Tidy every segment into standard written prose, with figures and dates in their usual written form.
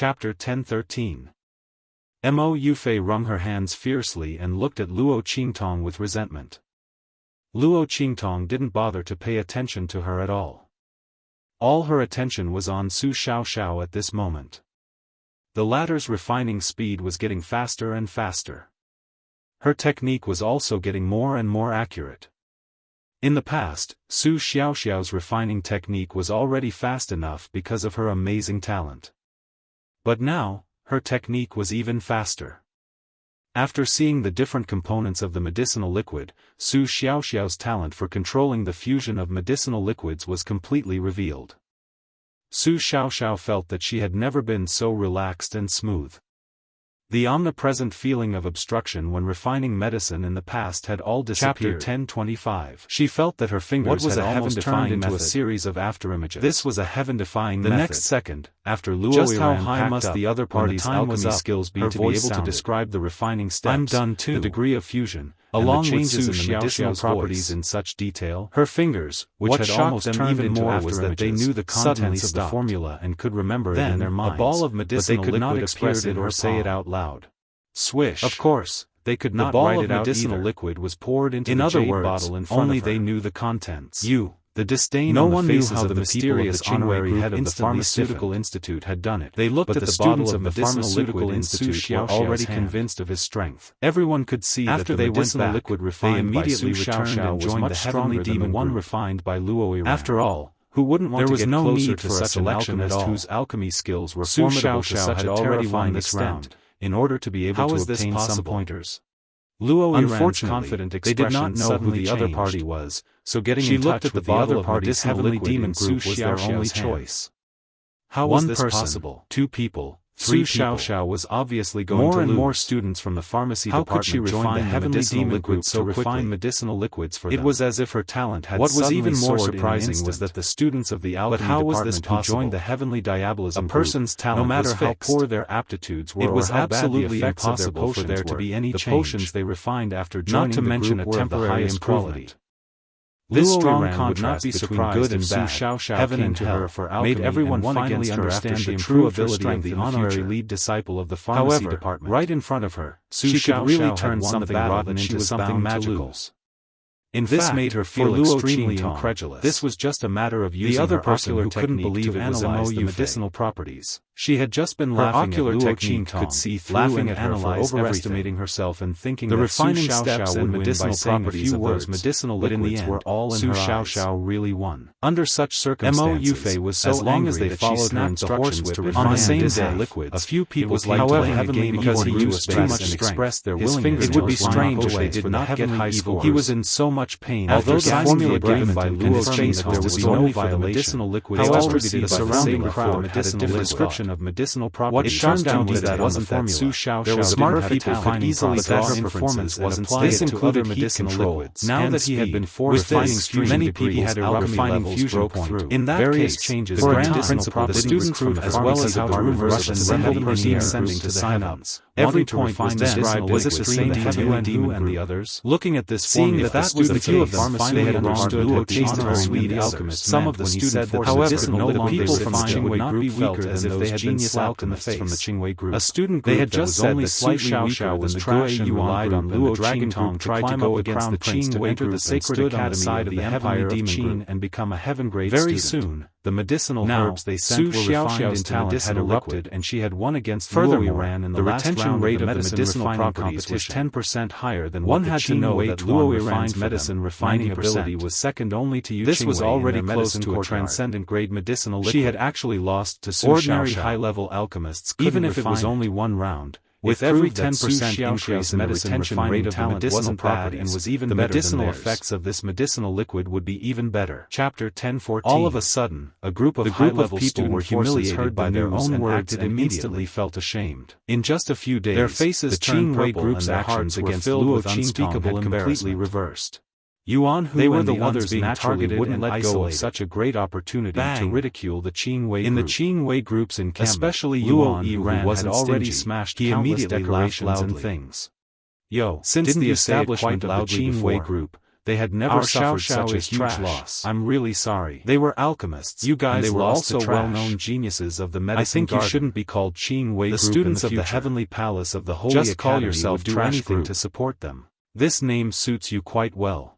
Chapter 1013. Mo Yufei wrung her hands fiercely and looked at Luo Qingtong with resentment. Luo Qingtong didn't bother to pay attention to her at all. All her attention was on Su Xiaoxiao at this moment. The latter's refining speed was getting faster and faster. Her technique was also getting more and more accurate. In the past, Su Xiaoxiao's refining technique was already fast enough because of her amazing talent. But now, her technique was even faster. After seeing the different components of the medicinal liquid, Su Xiaoxiao's talent for controlling the fusion of medicinal liquids was completely revealed. Su Xiaoxiao felt that she had never been so relaxed and smooth. The omnipresent feeling of obstruction when refining medicine in the past had all disappeared. Chapter 1025. She felt that her fingers had almost turned into a series of afterimages. This was a heaven-defying method. The next second, after Luo just how high must the other party's alchemy skills be to be able to describe the refining steps, I'm done too, the degree of fusion, along with Su Xiaoxiao's properties in such detail. Her fingers, which had almost turned even more, was that they knew the contents of the formula and could remember it in their minds, a ball of medicinal liquid not express it or say it out loud. Swish. Of course, they could not write it out. The medicinal liquid was poured into the jade bottle in front of her. Only they knew the contents. The disdain on the faces of the mysterious honorary head of the Pharmaceutical Institute had done it. They looked at the bottle of the Pharmaceutical Institute were already convinced of his strength. Everyone could see that the medicinal liquid refined by Su Xiaoxiao was much stronger than the one refined by Luo Yiran. After all, who wouldn't want to get closer to such an alchemist whose alchemy skills were formidable to such a terrifying extent, in order to be able to obtain some pointers? Luo Yiran's confident expression suddenly changed. They did not know who the other party was, so getting in touch with the other party's heavenly demon group was their only choice. How was this possible? 2 people, 3 people. Su Xiaoxiao was obviously going to lose. More and more students from the pharmacy department joined the heavenly demon group so quickly. Medicinal liquids for them. It was as if her talent had what was even more surprising was that the students of the alchemy department who joined the heavenly diabolism group, person's talent, no matter how poor their aptitudes were, it was absolutely impossible for there to be any change. The potions they refined after joining the group were of the highest quality. This strong contrast between good and bad, heaven and hell, made everyone finally understand the true ability of the honorary lead disciple of the pharmacy department. Right in front of her, she could really turn something rotten into something magical. This made her feel extremely incredulous. This was just a matter of using her ocular technique to analyze the medicinal properties. She had just been laughing at Luo Qingtong, could see through and analyze, overestimating herself and thinking the refining steps and medicinal properties of those medicinal liquids were all in her eyes. Su Xiaoxiao really won. Under such circumstances, Mo Yufei was so angry that she snapped the horse whip to refine on the same day liquids. A few people claimed to heavenly because he used too much and expressed their willingness. It would be strange if they did not get high scores. He was in so much pain. Although the formula given by Luo Qingtong there was no violation, however, the surrounding crowd had a different description of medicinal properties. What it turned out was that wasn't that Su Xiaoxiao there were smart people could easily draw her performance wasn't this included medicinal liquids. Now that he had been forced many people had refining fusion point. In that various changes for medicinal properties, the students from as well as how to reverse and send the person sending to sign up. Every point was described was it the same to you and the others. Looking at this formula, that was the few of them finally had understood Luo Qingtong's sweet alchemist. Some of the students, however, the people from the Qingwei group felt as if they had been slapped in the face from the Qingwei group. A student group that was only slightly weaker than the trash and relied on Luo Qingtong tried to go against the Qingwei group and sacred academy of the Empire of Qin and become a heaven-grade student. Very soon, the medicinal herbs they sent were refined into talent had erupted and she had won against Luo Yiran in the retention rate of the medicinal properties was 10% higher than what the Qingwei that Luo Yiran's medicine refining ability was second only to Yu Qingwei. This was already close to a transcendent grade medicinal liquid. She had actually lost to ordinary high-level alchemists even if it was only one round. With every 10% increase in the retention rate of the medicinal properties, and was even the medicinal effects of this medicinal liquid would be even better. Chapter 1014. All of a sudden, a group of high-level people were humiliated by their own words and instantly felt ashamed. In just a few days, their faces turned purple and their hearts against Luo with unspeakable embarrassment completely reversed. Yuan Hu they were the others being targeted wouldn't let go of such a great opportunity to ridicule the Qingwei group. In the Qingwei groups in Kemet, especially Yuan Hu was already smashed countless decorations and things. Since the establishment of the Qingwei group, they had never suffered such a huge loss. I'm really sorry. They were alchemists. You guys, they were also well-known geniuses of the medicine garden. I think you shouldn't be called Qing Wei Group. The students of the Heavenly Palace of the Holy Academy call yourself would do anything to support them. This name suits you quite well.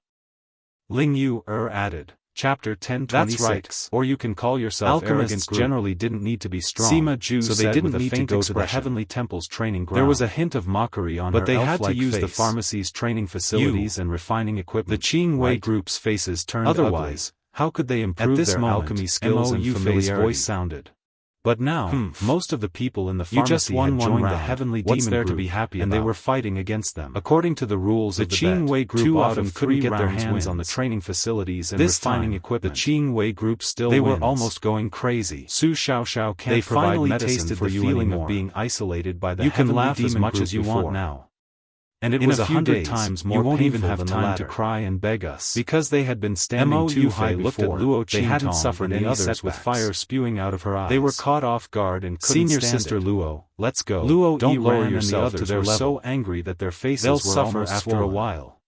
Ling Yu added. Chapter 1026. That's right. Or you can call yourself Alchemists generally didn't need to be strong, Sima Ju so they didn't need to go to the Heavenly Temple's training ground. There was a hint of mockery on her elf-like face. But they had to use the pharmacy's training facilities and refining equipment. The Qing Wei group's faces turned otherwise. How could they improve their alchemy skills and familiarity? Voice sounded. But now, most of the people in the pharmacy had joined the Heavenly Demon Group, to be happy and they were fighting against them. According to the rules of the Qing Wei Group often couldn't get their hands on the training facilities and refining equipment. The Qing Wei Group still wins. They were almost going crazy. Su Xiaoxiao can't provide medicine for you anymore. Of being isolated by the Heavenly Demon Group. You can laugh as much as you want now. And it was 100 times more painful. You won't even have time to cry and beg us. Because they had been standing too high before, they hadn't suffered any others with fire spewing out of her eyes. They were caught off guard and couldn't stand it. Senior sister Luo, let's go. Luo, don't lower yourself to their level. So angry that their faces were suffer after a while.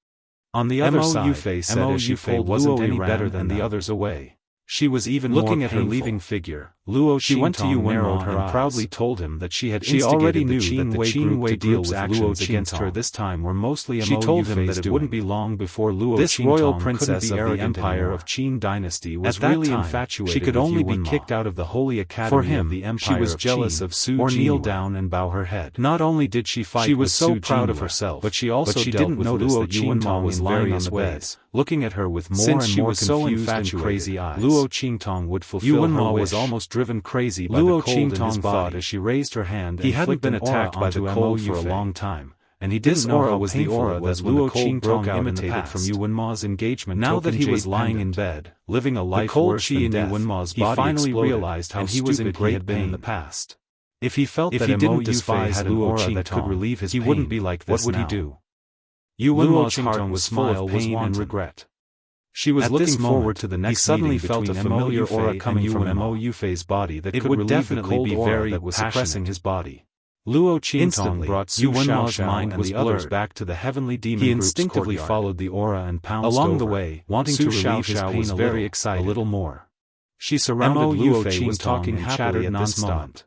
On the other side, Yufei said as she pulled wasn't any better than the others away. She was even looking at her leaving figure. Luo She went to Yuan and proudly told him that she had instigated the Qing Wei group's actions against her this time were mostly She told him that it wouldn't be long before Luo This royal princess of the empire of Qin dynasty was really infatuated. She could only be kicked out of the Holy Academy of the empire. She was jealous of Su or kneel down and bow her head. Not only did she fight, she was so proud of herself, but she also didn't notice that Yuan was lying on the bed, looking at her with more and more confused and crazy eyes. Luo Qingtong would fulfill her wish. Was almost driven crazy by the cold in his body as she raised her hand. He hadn't been attacked by the cold for a long time, and he didn't know how was the aura that Luo Qingtong imitated from Yuan Ma's engagement. Now that he was lying in bed, living a life worse than death, he finally realized how stupid he had been in the past. If he felt that he didn't despise Luo Qingtong that could relieve his pain, he wouldn't be like this. What would he do? Yuan Ma's heart was full of pain and regret. She was looking forward to the next. He suddenly felt a familiar aura coming from Mo Yufei's body that could definitely be very that was suppressing his body. Luo Qingtong brought Su Xiao's mind and the others back to the Heavenly Demon Group's He instinctively followed the aura and pounced along the way, wanting to relieve his pain a little more. She surrounded Luo Qingtong and chattered nonstop.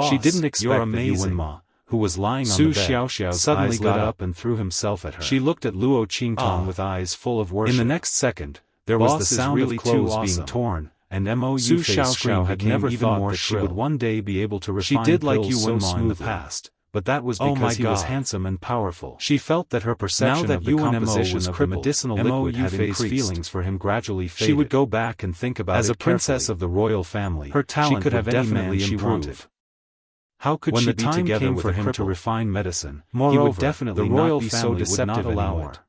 She didn't expect that Yuan Ma, who was lying on the bed, suddenly got up and threw himself at her. She looked at Luo Qingtong with eyes full of worship. In the next second, there was the sound of clothes being torn, and Mo Yufei's scream had never thought that she would one day be able to refine pills like Yuan Ma in the past, but that was because he was handsome and powerful. She felt that her perception of the composition of the medicinal liquid had increased. Feelings for him gradually faded. She would go back and think about it as a princess of the royal family. Her talent could have definitely improved. How could she be together with him to refine medicine? Moreover, he would definitely the royal family would not allow it.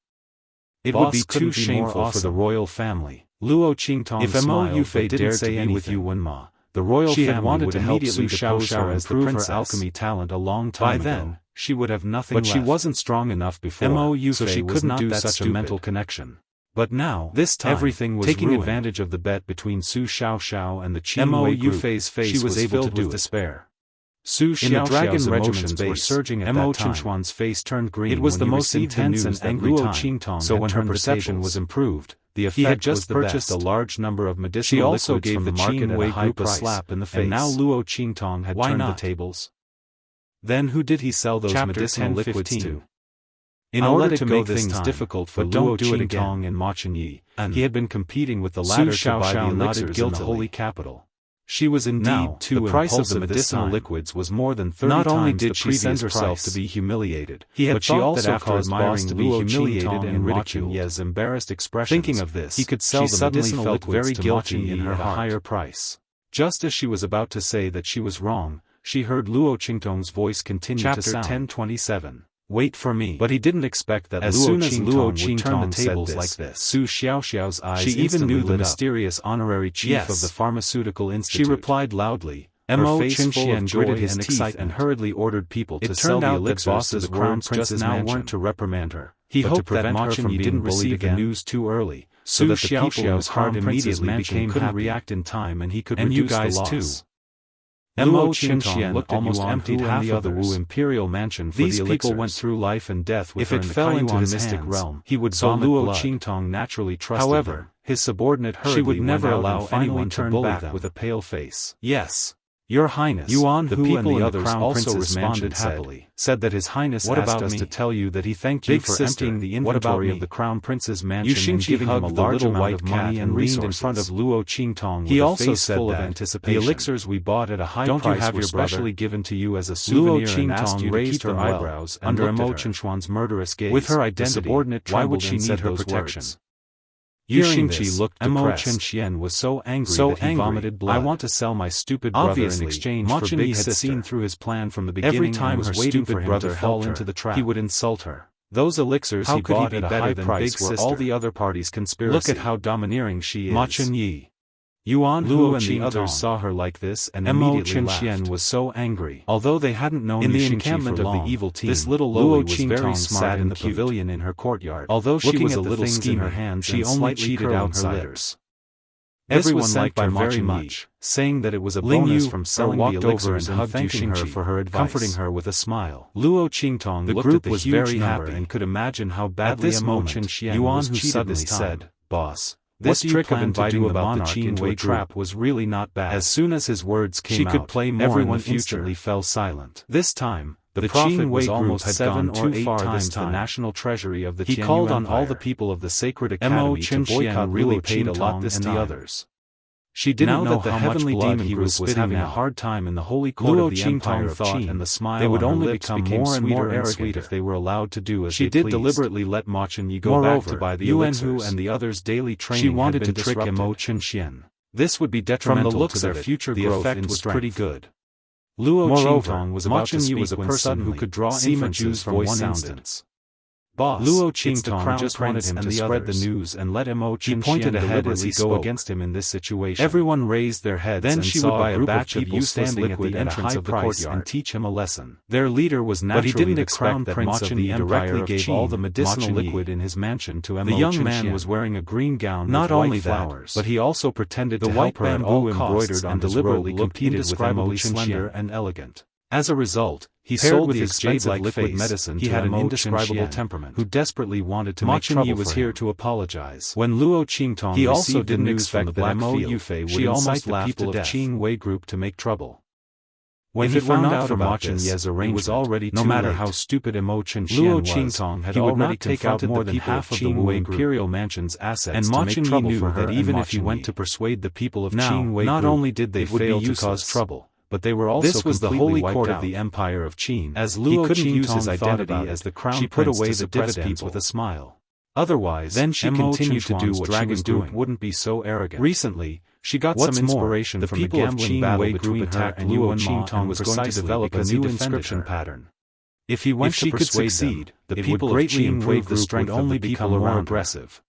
It would be too shameful for the royal family. Luo Qingtong if Mo Yufei dared to be with Yuan Ma, the royal family would immediately depose her and prove her alchemy talent a long time ago. By then, she would have nothing left. But she wasn't strong enough before, so she couldn't do such a mental connection. But now, this time, everything was taking advantage of the bet between Su Xiaoxiao and the Qing Wei Group. Yufei's face was filled with despair. Su Xiaoxiao's emotions were surging at that time. Chenchuan's face turned green. It was the most intense and angry time, so when her perception was improved, the effect was purchased a large number of medicinal liquids from the market at a high price, slap in the face. And now Luo Qingtong had turned the tables. Then who did he sell those medicinal liquids to? In order to make things difficult for Luo Qingtong and Ma Chenyi, he had been competing with the latter to buy the elixirs in the holy capital. She was indeed too the price of the medicinal liquids was more than 30 times the previous price. Not only did she send herself to be humiliated, but she also caused boss to be humiliated and ridiculed. Ye's embarrassed expressions. Thinking of this, he could sell the medicinal liquids to Ma Chenyi at a higher price. Just as she was about to say that she was wrong, she heard Luo Qingtong's voice continue to sound. Chapter 1027. Wait for me. But he didn't expect that as soon as Luo Qingtong turned the tables like this. Su Xiaoxiao's eyes she even knew the mysterious honorary chief of the pharmaceutical institute. She replied loudly. Her face full of joy and excitement and hurriedly ordered people to sell the elixirs to the crown princess now weren't to reprimand her. He hoped that Ma Chenyi didn't receive the news too early, so that the people whose heart immediately became couldn't react in time and he could reduce the loss. Luo Qingtong almost emptied half of the Wu imperial mansion for the elixirs. These people went through life and death with her in the Kaiwan mystic realm. He would vomit blood. So Luo Qingtong naturally trusted them. His subordinate hurriedly would never allow anyone to bully them with a pale face. Yes, Your Highness. Yuan Hu and the others also responded happily. Said that His Highness asked us to tell you that he thanked you for emptying the inventory of the Crown Prince's mansion and giving him a large amount of money and leaned in front of Luo Qingtong with a face full of anticipation. The elixirs we bought at a high price were specially given to you as a souvenir and asked you to keep her eyebrows under Mo Chenchuan's murderous gaze. With her identity, why would she need her protection? Hearing this, looked depressed. Mo Chenxian was so angry that he vomited blood. I want to sell my stupid brother in exchange for big sister. Had seen through his plan from the beginning. Every time her stupid brother fell into the trap, he would insult her. Those elixirs he bought at a high price were all the other party's conspiracy. Look at how domineering she is. Ma Chenyi. Yuan Hu and the others saw her like this and immediately laughed. Was so angry. Although they hadn't known in the encampment of the evil team, this little Luo was very smart in the pavilion in her courtyard. Although she was a little schemer, she only cheated outsiders. Everyone liked her very much, saying that it was a bonus from selling the elixirs and thanking her for her advice, comforting her with a smile. Luo Qingtong looked at the very happy and could imagine how badly at this moment Yuan Hu suddenly said, "Boss, this trick of inviting the monarch into a trap was really not bad." As soon as his words came out, everyone instantly fell silent. This time, the prophet was almost 7 or 8 times the national treasury of the Tianyu Empire. He called on all the people of the Sacred Academy to boycott really paid a lot this time. The others. She didn't know how much blood he was having a hard time in the holy court of the Empire of Qin, and the smile they would only become more and more arrogant if they were allowed to do as she did. Deliberately let Ma Chenyi go back to buy the Yuan Hu and the others' daily training. She wanted to trick Mo Chenxian. This would be detrimental to their future growth. The effect was pretty good. Luo Qingtong was about to speak when suddenly who could draw inferences from one instance. Boss, Luo Qingtong just wanted him to spread the news and let Mo Chenxian. He pointed ahead as he go against him in this situation. Everyone raised their heads. Then she would buy a batch of people standing at the entrance of the courtyard and teach him a lesson. Their leader was naturally but he didn't expect that Ma Chenyi directly gave all the medicinal liquid in his mansion to Mo Chenxian. The young man was wearing a green gown with white flowers, but he also pretended to help her at all costs and deliberately competed with Mo slender and elegant. As a result, he sold the expensive liquid medicine to an indescribable temperament who desperately wanted to make trouble for him. Was here to apologize. When Luo Qingtong he also didn't expect that Mo Yufei would incite the people of Qin Wei Group to make trouble. When he found out about this, it was already too late. No matter how stupid Mo Chenxian was, he would not take out more than half of the Wu Imperial Mansion's assets and Ma Chenyi knew that even if he went to persuade the people of Qin Wei Group, not only did they fail to cause trouble, but they were also this was the holy court of the Empire of Qin. As Luo he couldn't use his identity as the crown she put away the dividends with a smile. Otherwise, then she continued to do what she was doing. Wouldn't be so arrogant. Recently, she got some inspiration from the gambling battle between her and Luo Qingtong was going to develop a new inscription pattern. If he went to persuade them, the people of Qin Wei Group would only become more aggressive.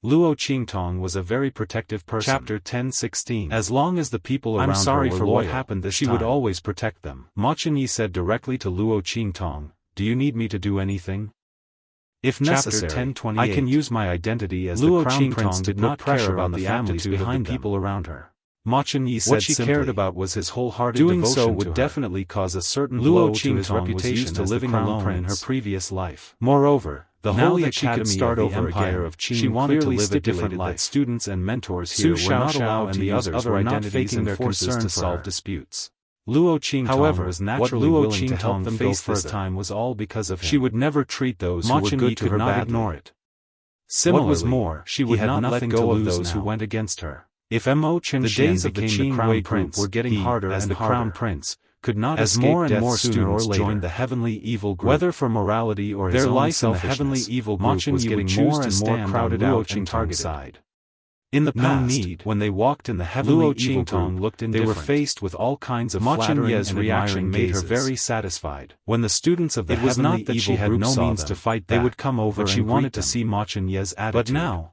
Luo Qingtong was a very protective person. Chapter 10:16. As long as the people around her were loyal, what happened this she would always protect them. Ma Chenyi said directly to Luo Qingtong, "Do you need me to do anything? If necessary, I can use my identity as Luo the crown prince did not care about the attitude of the people around her." Ma Chenyi said what she cared about was his wholehearted devotion to her. Doing so would definitely cause a certain blow to his reputation as living alone in her previous life. Moreover, the Holy Academy of the Empire of Qin she wanted to live a different life. Students and mentors here were not allowed to use other identities and their concerns to solve disputes. Luo Qingtong was naturally willing to help them face this time was all because of him. She would never treat those who were good to her badly. Ignore it. Similarly, what was more, she would not let go of those who went against her. If Mo Chenxian the days of the Qin Wei Group were getting harder as the crown prince, could not as more and more students joined the heavenly evil group. Whether for morality or his own selfishness, their life in the heavenly evil group was getting more and more crowded out and targeted. In the past, when they walked in the heavenly evil group, looked indifferent. They were faced with all kinds of flattering and reaction made her very satisfied. When the students of the heavenly evil group saw them, to fight they would come over but she wanted to see Ma Chenyi's attitude. But now,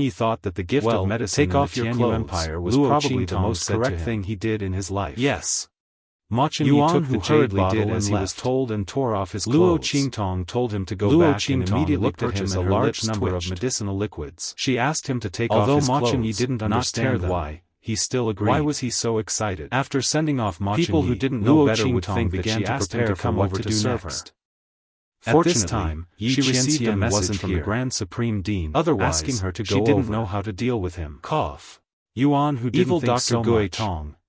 Yi thought that the gift of medicine take in off the your Tianyu clothes. Empire was Luo probably the Qingtong most said to correct him. thing he did in his life. Yes. Ma Chunyi Yuan, took who the jade hurriedly bottle did as as he he was was told and tore off his Luo clothes. Qingtong told him to go Luo back and Qingtong immediately looked at him purchase and a her large lips number twitched. of medicinal liquids. She asked him to take Although off his Ma clothes, Chunyi didn't not understand tear them. why, he still agreed. Why was he so excited? After sending off Ma People Chunyi, who didn't know Luo better would Qingtong think that began she to asked him prepare to come for over what to do serve next. her. At At this this time, time, Yi she received a Qianxian message from the here. Grand Supreme Dean, Otherwise, asking her to she go didn't over. know how to deal with him. Cough. Yuan, who didn't Evil think Dr. so Gui much, Tong,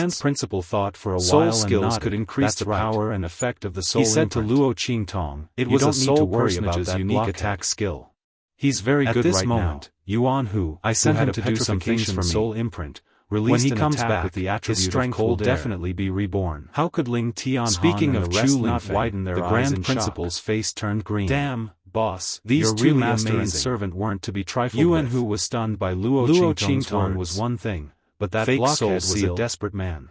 Grand Principal thought for a Soul while skills and nodded. could increase That's the right. power and effect of the soul He said to imprint. Luo Qingtong, It you was a don't need soul to worry about personage's that unique blockhead. attack skill. He's very At good this right moment, now. Yuan Hu, I sent who had him to a do some things petrification for me. soul imprint, When released he an comes attack back, with the his attribute strength of cold will air. definitely be reborn. How could Ling Tianhan Speaking and of the rest Chu not Lingfei, widen their the eyes Grand in Principal's shock? face turned green. Damn, boss, These your two really master and amazing. servant weren't to be trifled Yuan with. Hu was stunned by Luo Luo Qingtong's Qingtong words. was one thing, but that Fake blockhead soul was a seal. desperate man.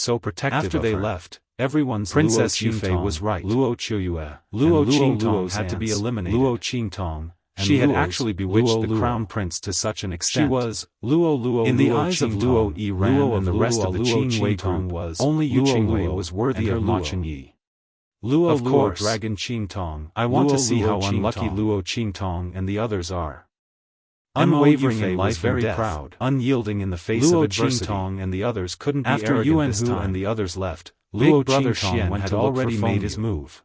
so protective After of they her. left, everyone's Princess Luo Yufei Qingtong was right. Luo Qiuyue, Luo and Qingtong had to be hands, eliminated. Luo Qingtong, and She had Luo's, actually bewitched Luo the Luo. crown prince to such an She extent. was Luo In the Luo eyes of Qingtong, Luo Yiran Luo and the of rest Luo of the Luo Qingwei Qingtong group, was only Yu Luo Qingwei Luo was worthy and of her Ma Luo. Chenyi. Luo Of Luo course, Dragon Qingtong, I want to Luo see Luo how unlucky Qingtong. Luo Qingtong and the others are. Mo Unwavering Yufei in was life very and death, proud. unyielding in the face Luo of adversity. Qingtong and the others couldn't be After arrogant Yuan this Hu time. and the others left, Luo Big Brother Qingtong Xian went had to look for already Feng made his Yu. move.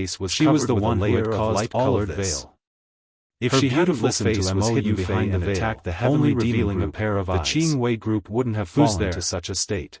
face was covered with a layer of light-colored veil. If she hadn't listened to Mo Yufei and attacked the heavenly revealing a pair of eyes, the Qing Wei group wouldn't have fallen to such a state.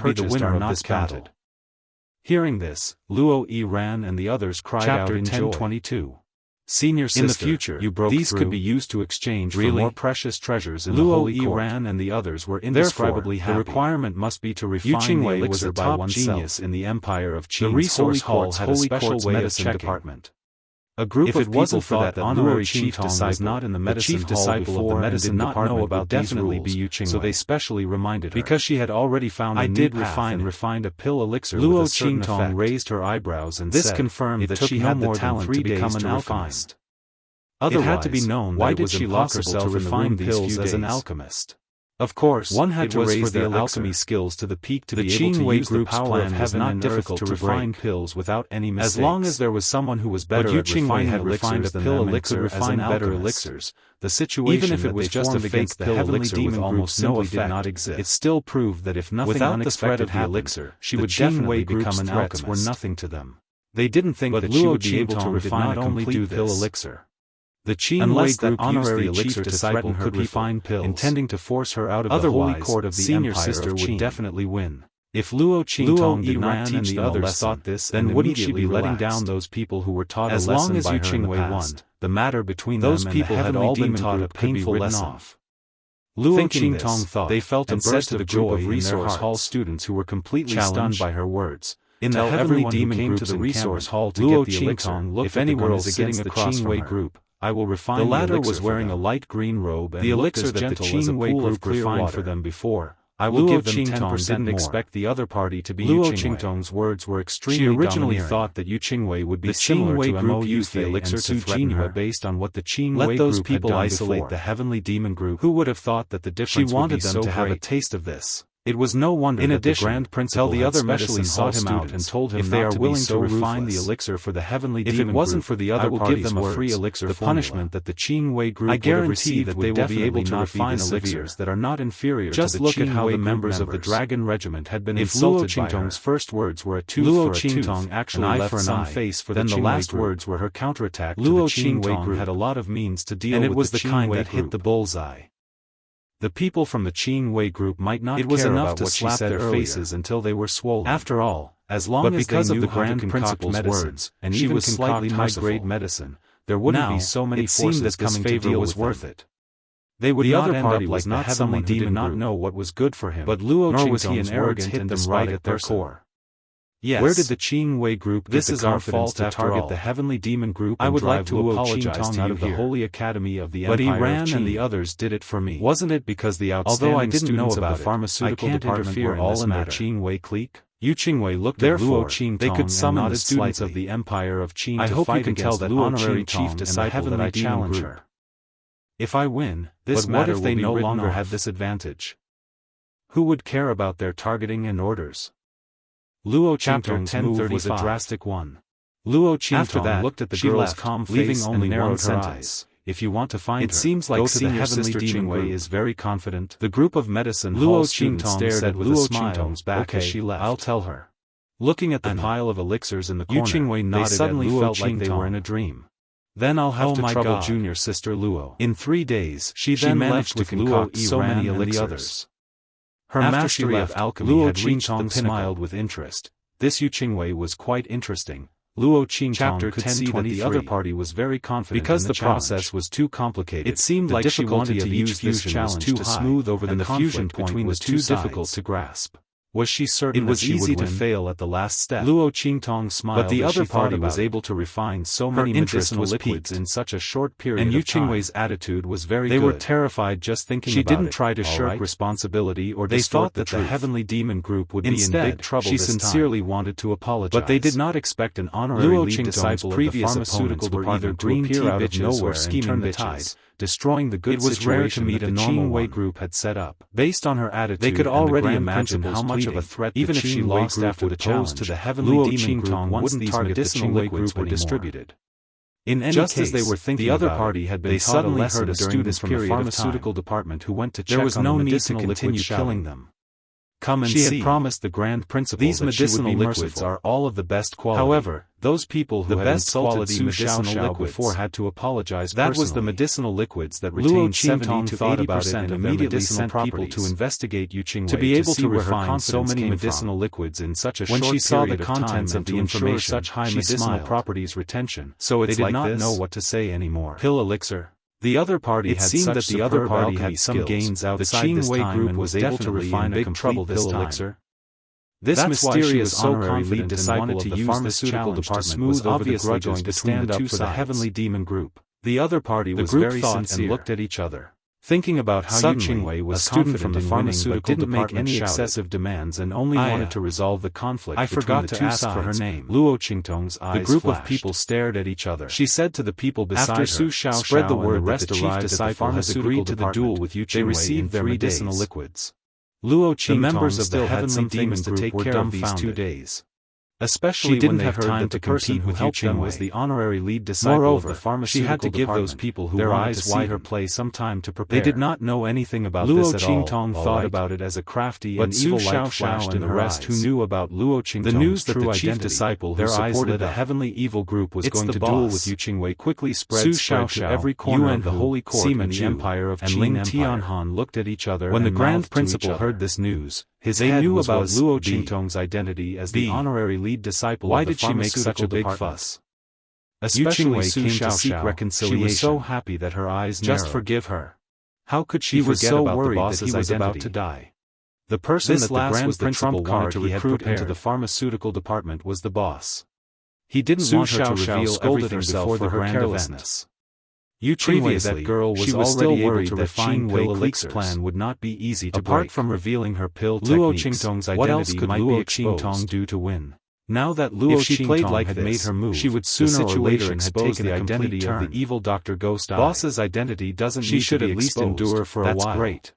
should be the winner of this battle. Hearing this, Luo Yi ran and the others cried out in joy. Chapter 1022. Senior sister, in the future, you broke these through. Could be used to exchange for more precious treasures in the Holy Court. Luo Yi ran and the others were indescribably happy. The requirement must be to refine the elixir by oneself. Genius in the empire of Qing's. The resource hall had a special medicine department. A group of people thought that honorary chief was not in the medicine hall before and did not know about these rules, so they specially reminded her. Because she had already found a new path and refined a pill elixir with a certain effect. Luo Qingtong raised her eyebrows and said, this confirmed that she had the talent to become an alchemist. Otherwise, it had to be known why did she lock herself to refine pills as an alchemist? Of course, one had to raise their alchemy skills to the peak to be able to use the power of heaven and earth to refine pills without any mistakes. As long as there was someone who was better at refining elixirs than them and could refine better elixirs, the situation even if it was just a fake the heavenly demon almost no effect did not exist. It still proved that if nothing unexpected happened, elixir, she would definitely become an alchemist. Were nothing to them. They didn't think that she would be able to refine a complete pill elixir. The Qin Wei group used the elixir to threaten her could refine pills, intending to force her out of the holy court of the senior sister would definitely win. If Luo Qingtong did not teach the others thought this, then wouldn't she be letting down those people who were taught a lesson by her in the past? The matter between those people had all been taught a painful lesson. Luo Qingtong thought they felt a burst of joy of resource hall students who were completely stunned by her words. In the heavenly demon came to the resource hall to get the elixir. If anyone is against the Qin Wei group, I will refine the latter was wearing a light green robe and the elixir that the Qin Wei group refined for them before. I will give them 10% didn't expect the other party to be Luo Qingtong's words were extremely She originally thought that Yu Qingwei would be similar to Mo used the elixir to threaten her based on what the Qin Wei group had done isolate the heavenly demon group. Who would have thought that the difference would be so great? She wanted them to have a taste of this. It was no wonder that the Grand Principal the other medicine sought him out and told him if they are willing to refine the elixir for the heavenly demon group, if it wasn't for the other parties' give them a free elixir the punishment that the Qin Wei group I guarantee that they will be able to refine elixirs that are not inferior to the Qin Wei group. Just look at how the members of the Dragon Regiment had been insulted by her. If Luo Qingtong's first words were a tooth for a tooth, actually left some face for then the last words were her counterattack to the Qin Wei group had a lot of means to deal with and it was the kind that hit the bullseye. The people from the Qin Wei group might not care about what she said their faces until they were swollen. After all, as long as they knew the Grand Principal's words, and even slightly high-grade medicine, there wouldn't be so many forces that coming to deal was worth it. They would not end up like the heavenly demon did not know what was good for him, but Luo Qingtong's words hit them right at their core. Yes. Where did the Qin Wei group get the confidence to target the heavenly demon group? I would like to apologize to you the Holy Academy of the Empire. But he ran and the others did it for me. Wasn't it because the outstanding students of the pharmaceutical department were all in their Qin Wei clique? Yu Qingwei looked at Luo Qingtong they could summon the students of the Empire of Qin to fight against the honorary chief disciple that I challenge her. If I win, this matter will be written off. But what if they no longer had this advantage? Who would care about their targeting and orders? Luo Qingtong's move was a drastic one. Luo Qingtong looked at the girl's calm face and narrowed her eyes. If you want to find her, it seems like senior sister Qingwei is very confident. The group of medicine Luo Qingtong stared with a smile back as she left. I'll tell her. Looking at the pile of elixirs in the corner, they suddenly felt like they were in a dream. Then I'll have to trouble junior sister Luo. In 3 days, she then managed to concoct so many elixirs. Her mastery of alchemy had reached the pinnacle. Smiled with interest. This Yu Qingwei was quite interesting. Luo Qingtong could see that the other party was very confident because the process was too complicated. It seemed like she wanted to use this challenge to smooth over the fusion point was too difficult to grasp. Was she certain it was easy to fail at the last step? Luo Qingtong smiled, but the other party was able to refine so many medicinal liquids in such a short period and Yu Qingwei's attitude was very good. They were terrified just thinking about it. She didn't try to shirk responsibility or they thought that the heavenly demon group would be in big trouble this time. She sincerely wanted to apologize. But they did not expect an honorary lead disciple of the pharmaceutical department to appear out of nowhere and turn the tide, destroying the good situation that the Qin Wei group had set up. Based on her attitude, they could already imagine how much of a threat even if she lost after the challenge to the heavenly demon group once these medicinal liquids were distributed. In any case, as they were thinking the other party had been taught a lesson during this period of pharmaceutical department who went to check on the medicinal liquids to continue killing them. Come and see. She had promised the Grand Principal these medicinal liquids are all of the best quality. However, those people who had insulted Su Xiaofan before had to apologize personally. That was the medicinal liquids that retained 70 to 80% and immediately sent people to investigate Yu Qingwei to be able to refine so many medicinal liquids in such a short period of time. When she saw the contents of the information, such high medicinal properties retention, so they did not know what to say anymore. Pill elixir. The other party had seemed that the other party had some gains outside this time and was able to refine a complete pill elixir. This mysterious honorary lead disciple of the pharmaceutical department was obviously going to stand up for the heavenly demon group. The other party was very sincere and looked at each other. Thinking about how Yu Qingwei was a student from the pharmaceutical didn't make any excessive demands and only wanted to resolve the conflict. I forgot to ask for her name. Luo Qingtong's eyes. The group of people stared at each other. She said to the people beside her, spread the word that the chief disciple has agreed to the duel with Yu Qingwei. They received their medicinal liquids. Luo Qingtong, the members of the heavenly demon group, were dumbfounded these 2 days. Especially when they heard that the person who helped them was the honorary lead disciple of the pharmaceutical she had to give those people who wanted to see her play some time to prepare. They did not know anything about this at all. Luo Qingtong thought about it as a crafty and evil light flashed in the rest who knew about Luo Qingtong's the news that the chief disciple who supported the heavenly evil group was going to duel with Yu Qingwei quickly spread to every corner of the holy court in the empire of Qin. And Ling Tianhan looked at each other. When the grand principal heard this news, they knew about Luo Qingtong's identity as the honorary lead disciple. Why did she make such a big fuss? Especially came to seek reconciliation. She was so happy that her eyes narrowed. Just forgive her. How could she forget about the boss that he was about to die? The person that the grand principal wanted to recruit into the pharmaceutical department was the boss. He didn't want her to reveal everything before the grand event. Yu Qingwei, that girl, was already worried that Qin Wei's plan would not be easy to break. Apart from revealing her pill techniques, Luo Qingtong's identity, what else could Luo Qingtong do to win? Now that Luo Qingtong had made her move, she would sooner or later expose the identity of the evil Dr. Ghost Eye. Boss's identity doesn't need to be exposed. She should at least endure for a while. That's great.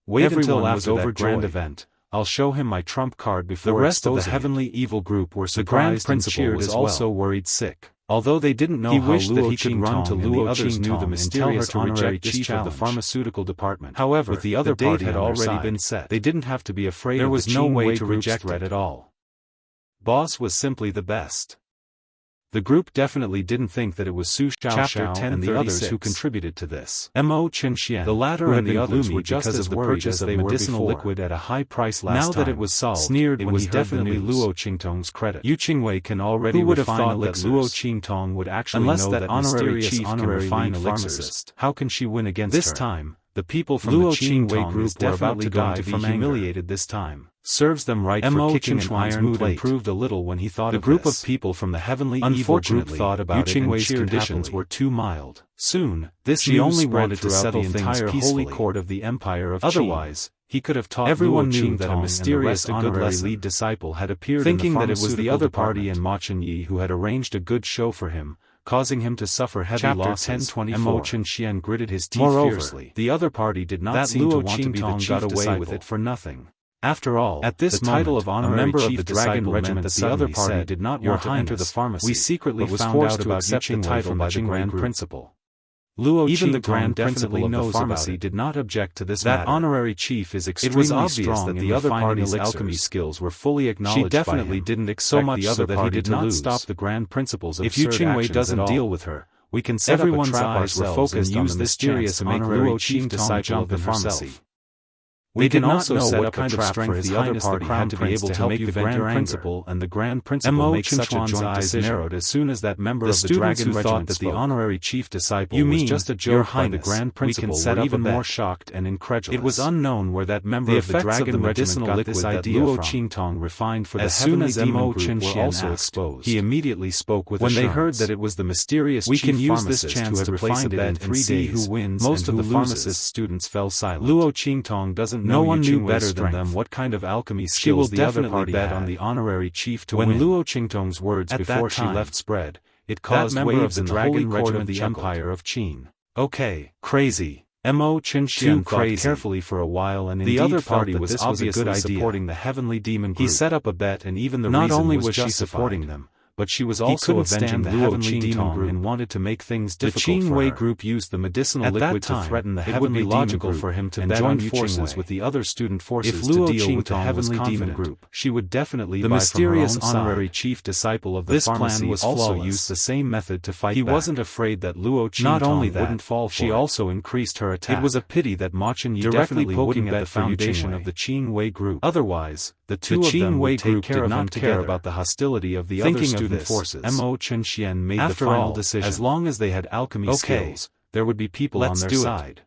Wait until after that grand event. I'll show him my trump card before the rest of the heavenly evil group were surprised and cheered as well. Also worried sick. Although they didn't know how Luo Qingtong and the others knew the mysterious honorary chief of the pharmaceutical department. However, with the other party had already been set. They didn't have to be afraid. There was no way to reject threat at all. Boss was simply the best. The group definitely didn't think that it was Su Xiaofan and the others who contributed to this. Mo Chenxian, the latter and the others were just as worried as they medicinal liquid at a high price last time. Now that it was solved, sneered when he definitely Luo Qingtong's credit. Yu Qingwei can already refine elixirs. Luo Qingtong would actually know that honorary chief can refine elixirs. How can she win against her? This time, the people from Luo Qingwei group were about to die from humiliated this time. Serves them right for kicking an iron plate. Improved a little when he thought of this. The group of people from the heavenly evil group thought about it, and conditions were too mild. Soon, this she only wanted to settle the entire holy court of the empire of Qin. Otherwise, he could have taught everyone knew that a mysterious honorary lead disciple had appeared, thinking that it was the other party and Ma Chenyi who had arranged a good show for him, causing him to suffer heavy losses. Mo Chenxian gritted his teeth fiercely. The other party did not seem to want to be the chief disciple. With it for nothing. After all, at this title of honorary chief of the dragon regiment that the other party did not want to enter the pharmacy, we secretly found out about accept the title by the grand principal. Even the grand principal of the pharmacy did not object to this matter. That honorary chief is extremely strong that the other party's alchemy skills were fully acknowledged. She definitely didn't expect the other party that he did not stop the grand principal's absurd actions. If Yu Qingwei doesn't deal with her, we can set up a trap ourselves and use this chance to make Luo chief disciple of the pharmacy. They did not know what kind of strength the other party had to be able to make the grand principal and the grand principal make such a joint decision. Narrowed as soon as that member of the dragon regiment thought that the honorary chief disciple was just a joke by the grand principal were even more shocked and incredulous. It was unknown where that member of the dragon regiment got this idea from. Luo Qingtong refined for the heavenly demon group were also exposed. He immediately spoke with assurance. When they heard that it was the mysterious chief pharmacist, we can use this chance to place a bet in 3 days who wins. Most of the pharmacist students fell silent. Luo Qingtong doesn't know. No one knew better than them what kind of alchemy skills the other party bet on the honorary chief to win. When Luo Qingtong's words before she left spread, it caused waves in the dragon regiment of the empire of Qin. Okay, crazy. Mo Chenxian thought carefully for a while and the other party was obviously supporting the heavenly demon group. He set up a bet and even the not only was she supporting them, but she was also avenging the heavenly demon group and wanted to make things difficult for her. The Qin Wei group used the medicinal liquid to threaten the heavenly logical for him to join forces with the other student forces to deal with the heavenly demon group. She would definitely the mysterious honorary chief disciple of the pharmacy was also used the same method to fight back. He wasn't afraid that Luo Qingtong wouldn't fall for it. She also increased her attack. It was a pity that Ma Chenyi directly poking at the foundation of the Qin Wei group. Otherwise, the two of them would take care about the hostility of the other student forces. Mo Chenxian made the final decision. As long as they had alchemy skills, there would be people on their side.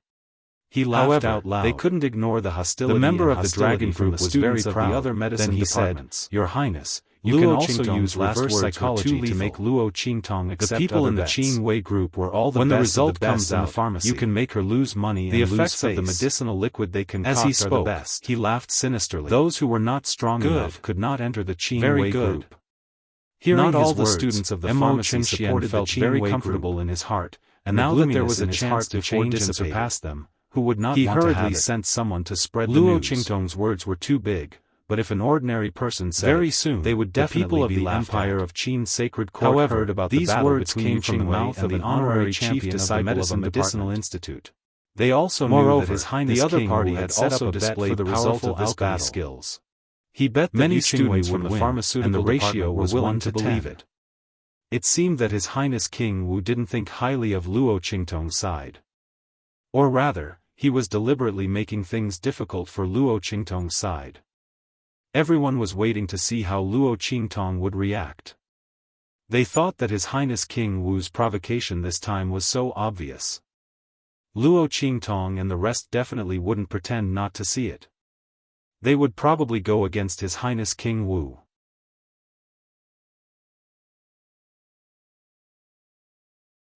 He laughed out loud. They couldn't ignore the hostility. The member of the dragon group was very proud. The other medicine departments. Your Highness, You can also use reverse psychology to make Luo Qingtong accept the people in the Qing Wei group were all the when best the result of the best comes in out, the pharmacy. you can make her lose money and The lose effects of the face. medicinal liquid they concoct As he are spoke, the best. he laughed sinisterly. Those who were not strong enough could not enter the Qing Wei group. Hearing Not all his the words, students of the Mo pharmacy Chenxian supported felt the Qing very Wei comfortable group. in his heart, And the now that there gloominess was a in his chance heart to before change and dissipated. surpass them, who would not He want to have hurriedly it? sent someone to spread the Luo news. Qingtong's words were too big, but if an ordinary person said Very it, soon, they would the definitely people of be the laughed Empire at. of Qin's sacred court However, heard about these the battle words between came from the Qing Wei mouth and of the an honorary chief champion of the disciple medicine of the medicinal department. institute. They also Moreover, knew that His Highness the other King party Wu had had set also up a bet displayed for the result powerful of this alchemy battle. skills. He bet that Many Yu students Qingwei from would the win, pharmaceutical and the ratio department was were 1 willing to to believe 10. it. It seemed that His Highness King Wu didn't think highly of Luo Qingtong's side. Or rather, he was deliberately making things difficult for Luo Qingtong's side. Everyone was waiting to see how Luo Qingtong would react. They thought that His Highness King Wu's provocation this time was so obvious. Luo Qingtong and the rest definitely wouldn't pretend not to see it. They would probably go against His Highness King Wu.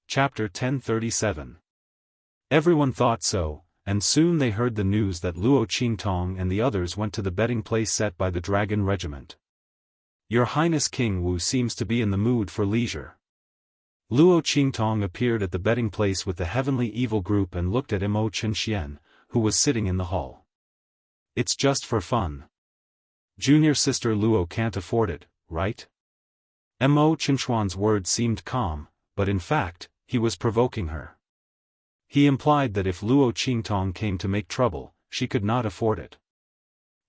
Chapter 1037. Everyone thought so, and soon they heard the news that Luo Qingtong and the others went to the betting place set by the Dragon Regiment. Your Highness King Wu seems to be in the mood for leisure. Luo Qingtong appeared at the betting place with the Heavenly Evil group and looked at Mo Chenxian, who was sitting in the hall. It's just for fun. Junior sister Luo can't afford it, right? Mo Chenxuan's words seemed calm, but in fact, he was provoking her. He implied that if Luo Qingtong came to make trouble, she could not afford it.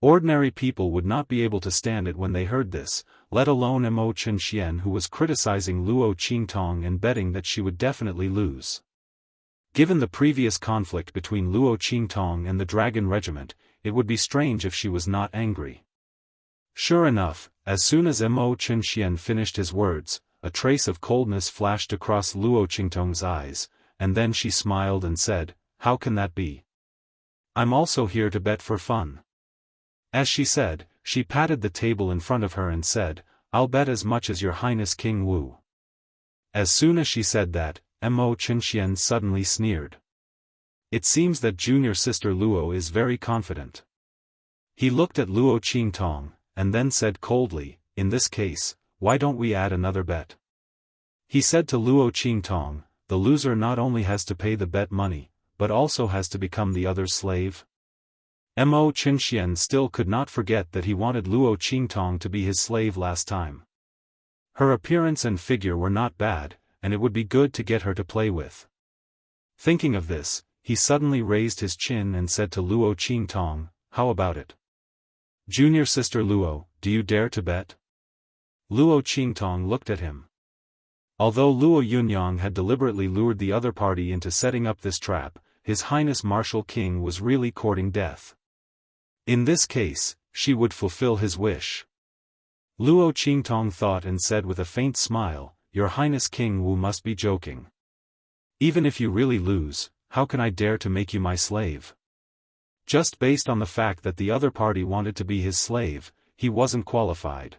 Ordinary people would not be able to stand it when they heard this, let alone Mo Chenxian, who was criticizing Luo Qingtong and betting that she would definitely lose. Given the previous conflict between Luo Qingtong and the Dragon Regiment, it would be strange if she was not angry. Sure enough, as soon as Mo Chenxian finished his words, a trace of coldness flashed across Luo Qingtong's eyes, and then she smiled and said, "How can that be? I'm also here to bet for fun." As she said, she patted the table in front of her and said, "I'll bet as much as Your Highness King Wu." As soon as she said that, Mo Chenxian suddenly sneered. It seems that junior sister Luo is very confident. He looked at Luo Qingtong, and then said coldly, "In this case, why don't we add another bet?" He said to Luo Qingtong, "The loser not only has to pay the bet money, but also has to become the other's slave." Mo Chenxian still could not forget that he wanted Luo Qingtong to be his slave last time. Her appearance and figure were not bad, and it would be good to get her to play with. Thinking of this, he suddenly raised his chin and said to Luo Qingtong, "How about it? Junior sister Luo, do you dare to bet?" Luo Qingtong looked at him. Although Luo Yunyang had deliberately lured the other party into setting up this trap, His Highness Martial King was really courting death. In this case, she would fulfill his wish. Luo Qingtong thought and said with a faint smile, "Your Highness King Wu must be joking. Even if you really lose, how can I dare to make you my slave?" Just based on the fact that the other party wanted to be his slave, he wasn't qualified.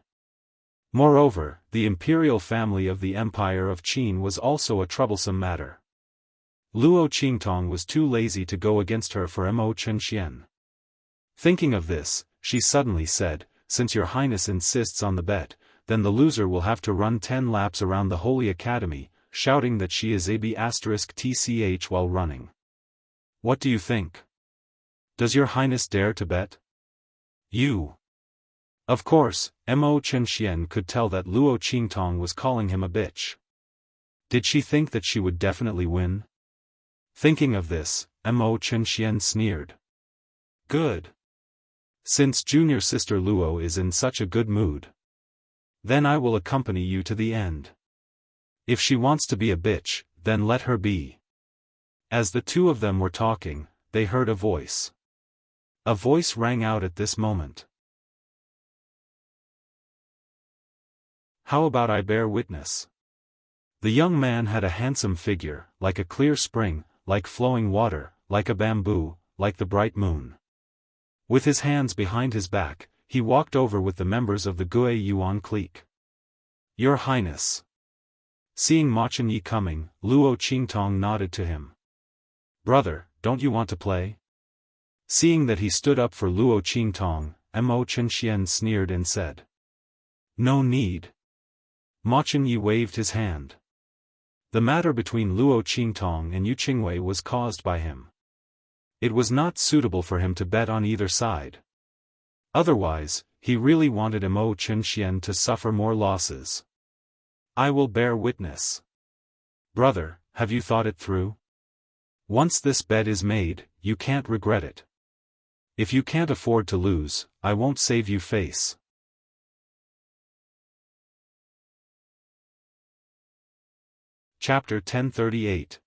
Moreover, the imperial family of the Empire of Qin was also a troublesome matter. Luo Qingtong was too lazy to go against her for Mo Chenxian. Thinking of this, she suddenly said, "Since Your Highness insists on the bet, then the loser will have to run 10 laps around the Holy Academy, shouting that she is AB*TCH while running. What do you think? Does Your Highness dare to bet?" "You." Of course, Mo Chenxian could tell that Luo Qingtong was calling him a bitch. Did she think that she would definitely win? Thinking of this, Mo Chenxian sneered. "Good. Since junior sister Luo is in such a good mood, then I will accompany you to the end. If she wants to be a bitch, then let her be." As the two of them were talking, they heard a voice. A voice rang out at this moment. "How about I bear witness?" The young man had a handsome figure, like a clear spring, like flowing water, like a bamboo, like the bright moon. With his hands behind his back, he walked over with the members of the Gue Yuan clique. "Your Highness." Seeing Ma Chenyi coming, Luo Qingtong nodded to him. "Brother, don't you want to play?" Seeing that he stood up for Luo Qingtong, Mo Chenxian sneered and said. "No need." Ma Chenyi waved his hand. The matter between Luo Qingtong and Yu Qingwei was caused by him. It was not suitable for him to bet on either side. Otherwise, he really wanted Mo Chenxian to suffer more losses. "I will bear witness." "Brother, have you thought it through? Once this bet is made, you can't regret it. If you can't afford to lose, I won't save you face." Chapter 1038.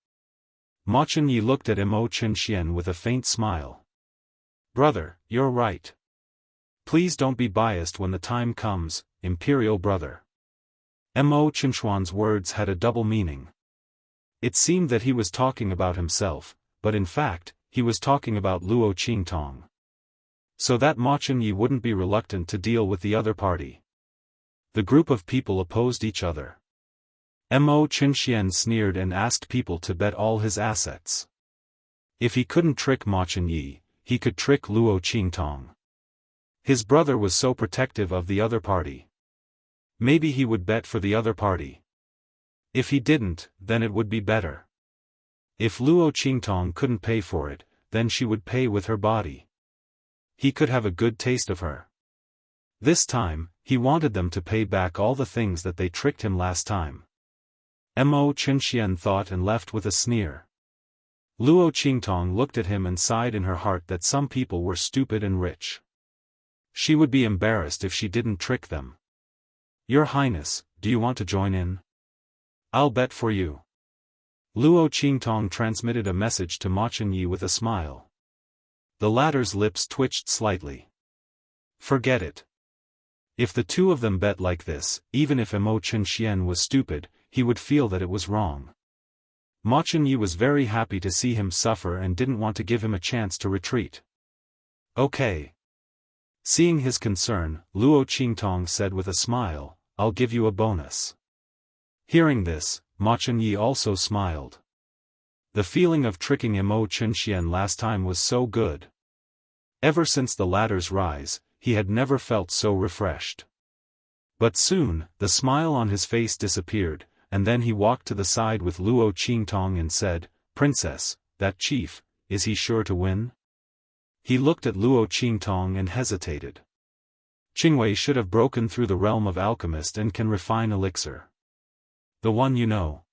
Ma Chenyi looked at Mo Chenxian with a faint smile. "Brother, you're right. Please don't be biased when the time comes, imperial brother." Mo Chenxuan's words had a double meaning. It seemed that he was talking about himself, but in fact, he was talking about Luo Qingtong. So that Ma Chenyi wouldn't be reluctant to deal with the other party. The group of people opposed each other. Mo Chenxian sneered and asked people to bet all his assets. If he couldn't trick Ma Chenyi, he could trick Luo Qingtong. His brother was so protective of the other party. Maybe he would bet for the other party. If he didn't, then it would be better. If Luo Qingtong couldn't pay for it, then she would pay with her body. He could have a good taste of her. This time, he wanted them to pay back all the things that they tricked him last time. Mo Chenxian thought and left with a sneer. Luo Qingtong looked at him and sighed in her heart that some people were stupid and rich. She would be embarrassed if she didn't trick them. "Your Highness, do you want to join in? I'll bet for you." Luo Qingtong transmitted a message to Ma Chenyi with a smile. The latter's lips twitched slightly. Forget it. If the two of them bet like this, even if Mo Chenxian was stupid, he would feel that it was wrong. Ma Chenyi was very happy to see him suffer and didn't want to give him a chance to retreat. "Okay." Seeing his concern, Luo Qingtong said with a smile, "I'll give you a bonus." Hearing this, Ma Chenyi also smiled. The feeling of tricking Mo Chenxian last time was so good. Ever since the latter's rise, he had never felt so refreshed. But soon, the smile on his face disappeared, and then he walked to the side with Luo Qingtong and said, "Princess, that chief, is he sure to win?" He looked at Luo Qingtong and hesitated. "Qingwei should have broken through the realm of alchemist and can refine elixir. The one you know."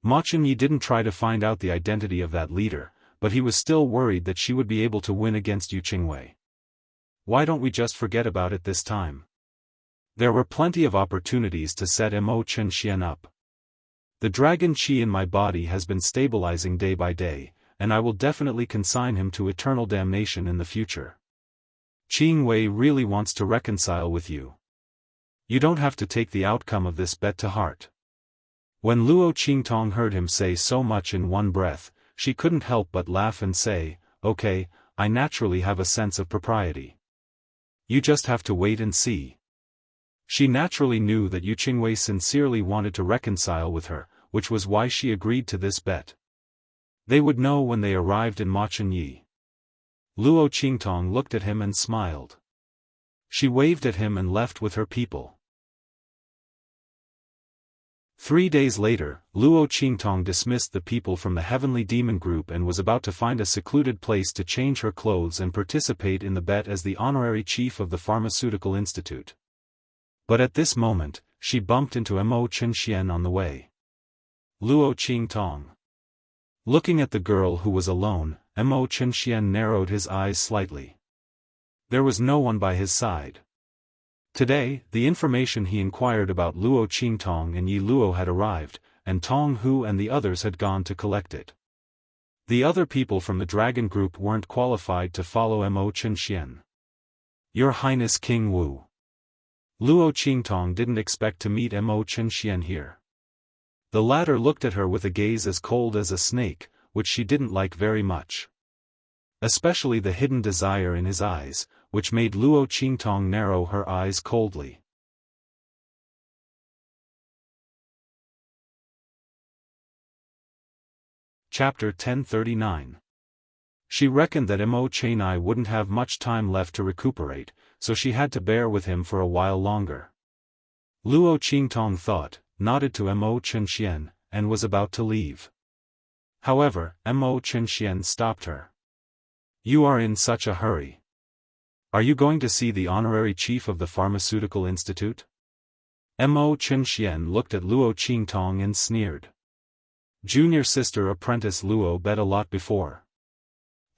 Ma Chenyi didn't try to find out the identity of that leader, but he was still worried that she would be able to win against Yu Qingwei. "Why don't we just forget about it this time?" There were plenty of opportunities to set Mo Chenxian up. The dragon qi in my body has been stabilizing day by day, and I will definitely consign him to eternal damnation in the future. Qingwei really wants to reconcile with you. You don't have to take the outcome of this bet to heart. When Luo Qingtong heard him say so much in one breath, she couldn't help but laugh and say, "Okay, I naturally have a sense of propriety. You just have to wait and see." She naturally knew that Yu Qingwei sincerely wanted to reconcile with her, which was why she agreed to this bet. They would know when they arrived in Ma Chenyi. Luo Qingtong looked at him and smiled. She waved at him and left with her people. 3 days later, Luo Qingtong dismissed the people from the Heavenly Demon Group and was about to find a secluded place to change her clothes and participate in the bet as the honorary chief of the Pharmaceutical Institute. But at this moment, she bumped into Mo Chenxian on the way. Luo Qingtong. Looking at the girl who was alone, Mo Chenxian narrowed his eyes slightly. There was no one by his side. Today, the information he inquired about Luo Qingtong and Yi Luo had arrived, and Tong Hu and the others had gone to collect it. The other people from the Dragon Group weren't qualified to follow Mo Chenxian. "Your Highness King Wu." Luo Qingtong didn't expect to meet Mo Chenxian here. The latter looked at her with a gaze as cold as a snake, which she didn't like very much. Especially the hidden desire in his eyes, which made Luo Qingtong narrow her eyes coldly. Chapter 1039. She reckoned that Mo Chanai wouldn't have much time left to recuperate, so she had to bear with him for a while longer. Luo Qingtong thought, nodded to Mo Chenxian, and was about to leave. However, Mo Chenxian stopped her. "You are in such a hurry. Are you going to see the honorary chief of the Pharmaceutical Institute?" Mo Chenxian looked at Luo Qingtong and sneered. "Junior sister apprentice Luo bet a lot before.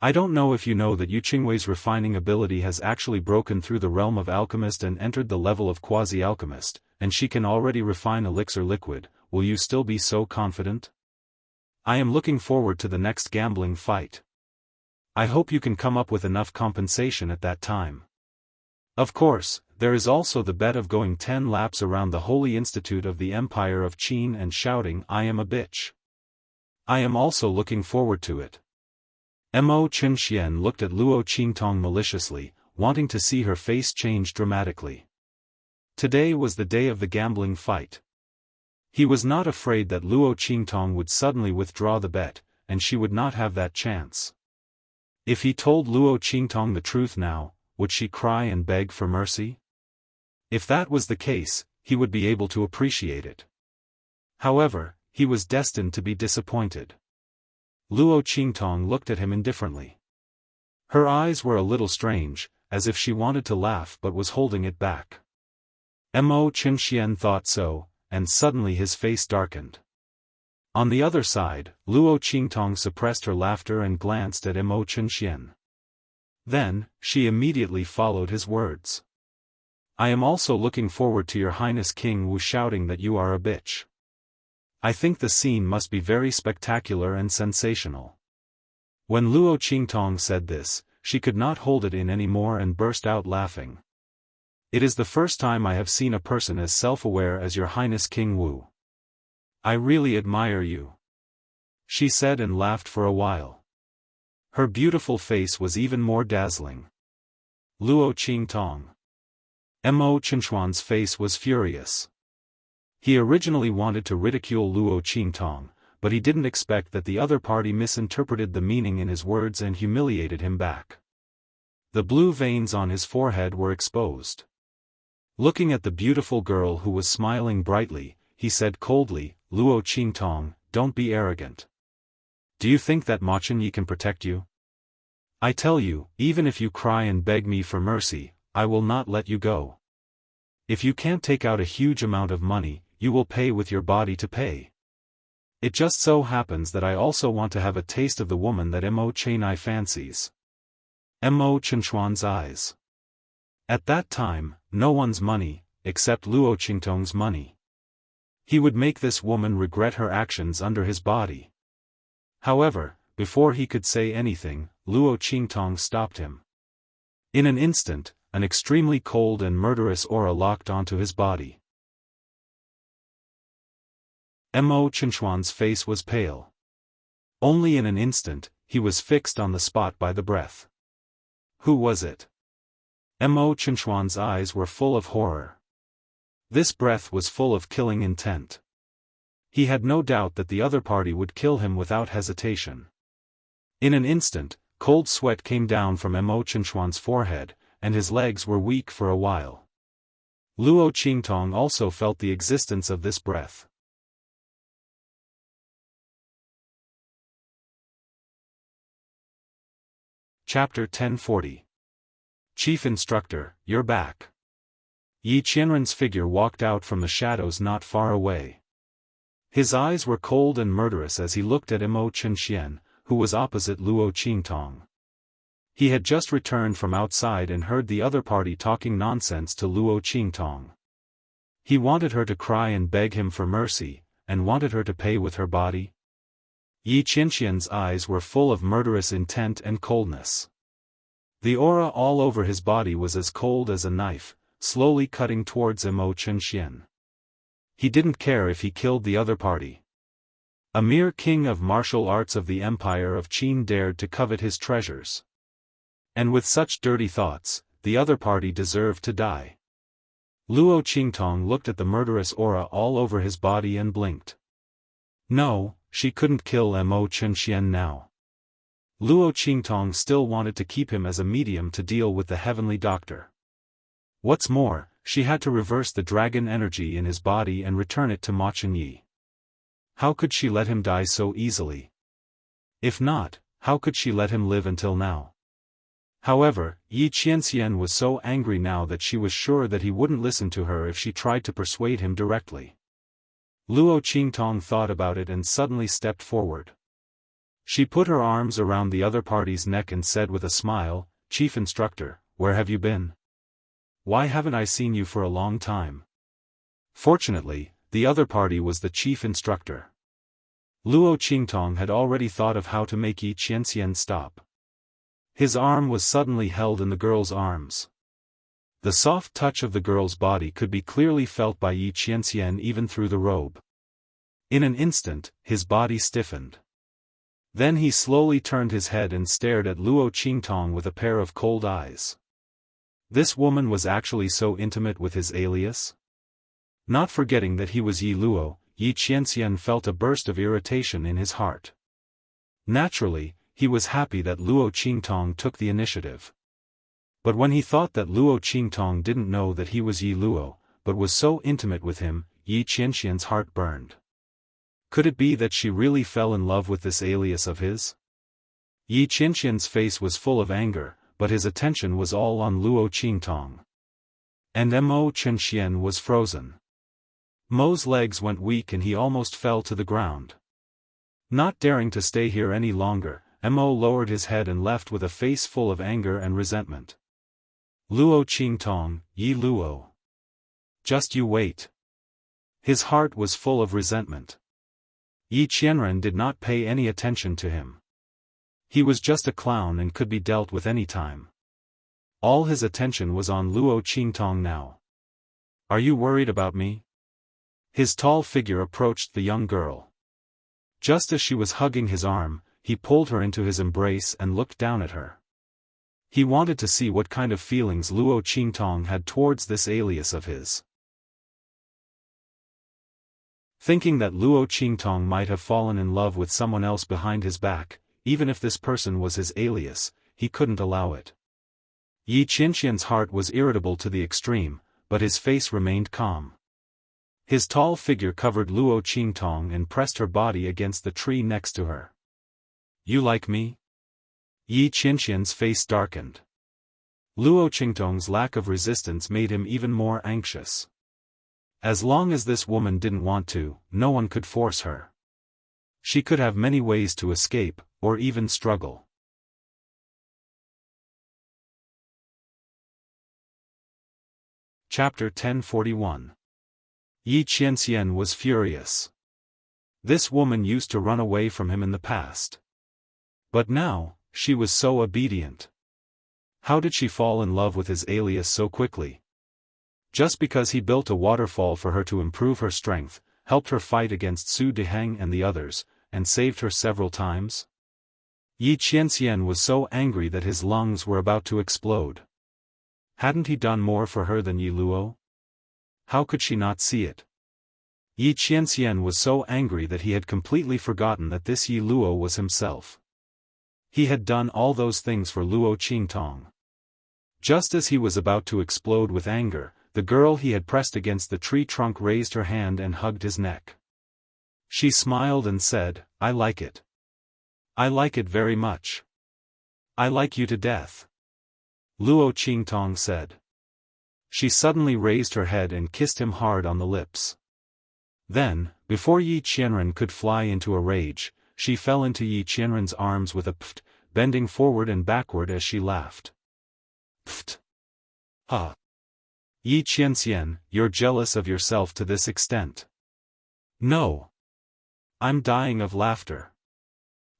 I don't know if you know that Yu Qingwei's refining ability has actually broken through the realm of alchemist and entered the level of quasi-alchemist, and she can already refine elixir liquid. Will you still be so confident? I am looking forward to the next gambling fight. I hope you can come up with enough compensation at that time. Of course, there is also the bet of going 10 laps around the Holy Institute of the Empire of Qin and shouting 'I am a bitch.' I am also looking forward to it." Mo Chenxian looked at Luo Qingtong maliciously, wanting to see her face change dramatically. Today was the day of the gambling fight. He was not afraid that Luo Qingtong would suddenly withdraw the bet, and she would not have that chance. If he told Luo Qingtong the truth now, would she cry and beg for mercy? If that was the case, he would be able to appreciate it. However, he was destined to be disappointed. Luo Qingtong looked at him indifferently. Her eyes were a little strange, as if she wanted to laugh but was holding it back. Mo Chenxian thought so, and suddenly his face darkened. On the other side, Luo Qingtong suppressed her laughter and glanced at Mo Chenxian. Then, she immediately followed his words. "I am also looking forward to your Highness King Wu shouting that you are a bitch. I think the scene must be very spectacular and sensational." When Luo Qingtong said this, she could not hold it in any more and burst out laughing. "It is the first time I have seen a person as self-aware as your Highness King Wu. I really admire you," she said and laughed for a while. Her beautiful face was even more dazzling. Luo Qingtong. Mo Chenxuan's face was furious. He originally wanted to ridicule Luo Qingtong, but he didn't expect that the other party misinterpreted the meaning in his words and humiliated him back. The blue veins on his forehead were exposed. Looking at the beautiful girl who was smiling brightly, he said coldly, "Luo Qingtong, don't be arrogant. Do you think that Ma Chenyi can protect you? I tell you, even if you cry and beg me for mercy, I will not let you go. If you can't take out a huge amount of money, you will pay with your body to pay. It just so happens that I also want to have a taste of the woman that Mo Chanai fancies." Mo Chenxuan's eyes. At that time, no one's money, except Luo Qingtong's money. He would make this woman regret her actions under his body. However, before he could say anything, Luo Qingtong stopped him. In an instant, an extremely cold and murderous aura locked onto his body. Mo Chenxuan's face was pale. Only in an instant, he was fixed on the spot by the breath. Who was it? Mo Chenxuan's eyes were full of horror. This breath was full of killing intent. He had no doubt that the other party would kill him without hesitation. In an instant, cold sweat came down from Mo Chenxuan's forehead, and his legs were weak for a while. Luo Qingtong also felt the existence of this breath. Chapter 1040. Chief Instructor, you're back. Yi Qianren's figure walked out from the shadows not far away. His eyes were cold and murderous as he looked at Mo Chenxian, who was opposite Luo Qingtong. He had just returned from outside and heard the other party talking nonsense to Luo Qingtong. He wanted her to cry and beg him for mercy, and wanted her to pay with her body. Yi Qianxian's eyes were full of murderous intent and coldness. The aura all over his body was as cold as a knife, slowly cutting towards Mo Chenxian. He didn't care if he killed the other party. A mere king of martial arts of the Empire of Qin dared to covet his treasures. And with such dirty thoughts, the other party deserved to die. Luo Qingtong looked at the murderous aura all over his body and blinked. No, she couldn't kill Mo Chenxian now. Luo Qingtong still wanted to keep him as a medium to deal with the heavenly doctor. What's more, she had to reverse the dragon energy in his body and return it to Ma Chengyi. How could she let him die so easily? If not, how could she let him live until now? However, Yi Qianxian was so angry now that she was sure that he wouldn't listen to her if she tried to persuade him directly. Luo Qingtong thought about it and suddenly stepped forward. She put her arms around the other party's neck and said with a smile, "Chief Instructor, where have you been? Why haven't I seen you for a long time?" Fortunately, the other party was the chief instructor. Luo Qingtong had already thought of how to make Yi Qianxian stop. His arm was suddenly held in the girl's arms. The soft touch of the girl's body could be clearly felt by Yi Qianxian even through the robe. In an instant, his body stiffened. Then he slowly turned his head and stared at Luo Qingtong with a pair of cold eyes. This woman was actually so intimate with his alias? Not forgetting that he was Yi Luo, Yi Qianxian felt a burst of irritation in his heart. Naturally, he was happy that Luo Qingtong took the initiative. But when he thought that Luo Qingtong didn't know that he was Yi Luo, but was so intimate with him, Yi Qianxian's heart burned. Could it be that she really fell in love with this alias of his? Yi Qianxian's face was full of anger, but his attention was all on Luo Qingtong. And Mo Chenxian was frozen. Mo's legs went weak and he almost fell to the ground. Not daring to stay here any longer, Mo lowered his head and left with a face full of anger and resentment. Luo Qingtong, Yi Luo. Just you wait. His heart was full of resentment. Yi Qianren did not pay any attention to him. He was just a clown and could be dealt with any time. All his attention was on Luo Qingtong now. Are you worried about me? His tall figure approached the young girl. Just as she was hugging his arm, he pulled her into his embrace and looked down at her. He wanted to see what kind of feelings Luo Qingtong had towards this alias of his. Thinking that Luo Qingtong might have fallen in love with someone else behind his back, even if this person was his alias, he couldn't allow it. Yi Qianxian's heart was irritable to the extreme, but his face remained calm. His tall figure covered Luo Qingtong and pressed her body against the tree next to her. You like me? Yi Qianxian's face darkened. Luo Qingtong's lack of resistance made him even more anxious. As long as this woman didn't want to, no one could force her. She could have many ways to escape, or even struggle. Chapter 1041. Yi Qianxian was furious. This woman used to run away from him in the past. But now, she was so obedient. How did she fall in love with his alias so quickly? Just because he built a waterfall for her to improve her strength, helped her fight against Su Deheng and the others, and saved her several times? Yi Qianxian was so angry that his lungs were about to explode. Hadn't he done more for her than Yi Luo? How could she not see it? Yi Qianxian was so angry that he had completely forgotten that this Yi Luo was himself. He had done all those things for Luo Qingtong. Just as he was about to explode with anger, the girl he had pressed against the tree trunk raised her hand and hugged his neck. She smiled and said, I like it. I like it very much. I like you to death. Luo Qingtong said. She suddenly raised her head and kissed him hard on the lips. Then, before Yi Qianren could fly into a rage, she fell into Yi Qianren's arms with a pft, bending forward and backward as she laughed. Pft. Ha. Yi Qianxian, you're jealous of yourself to this extent. No. I'm dying of laughter.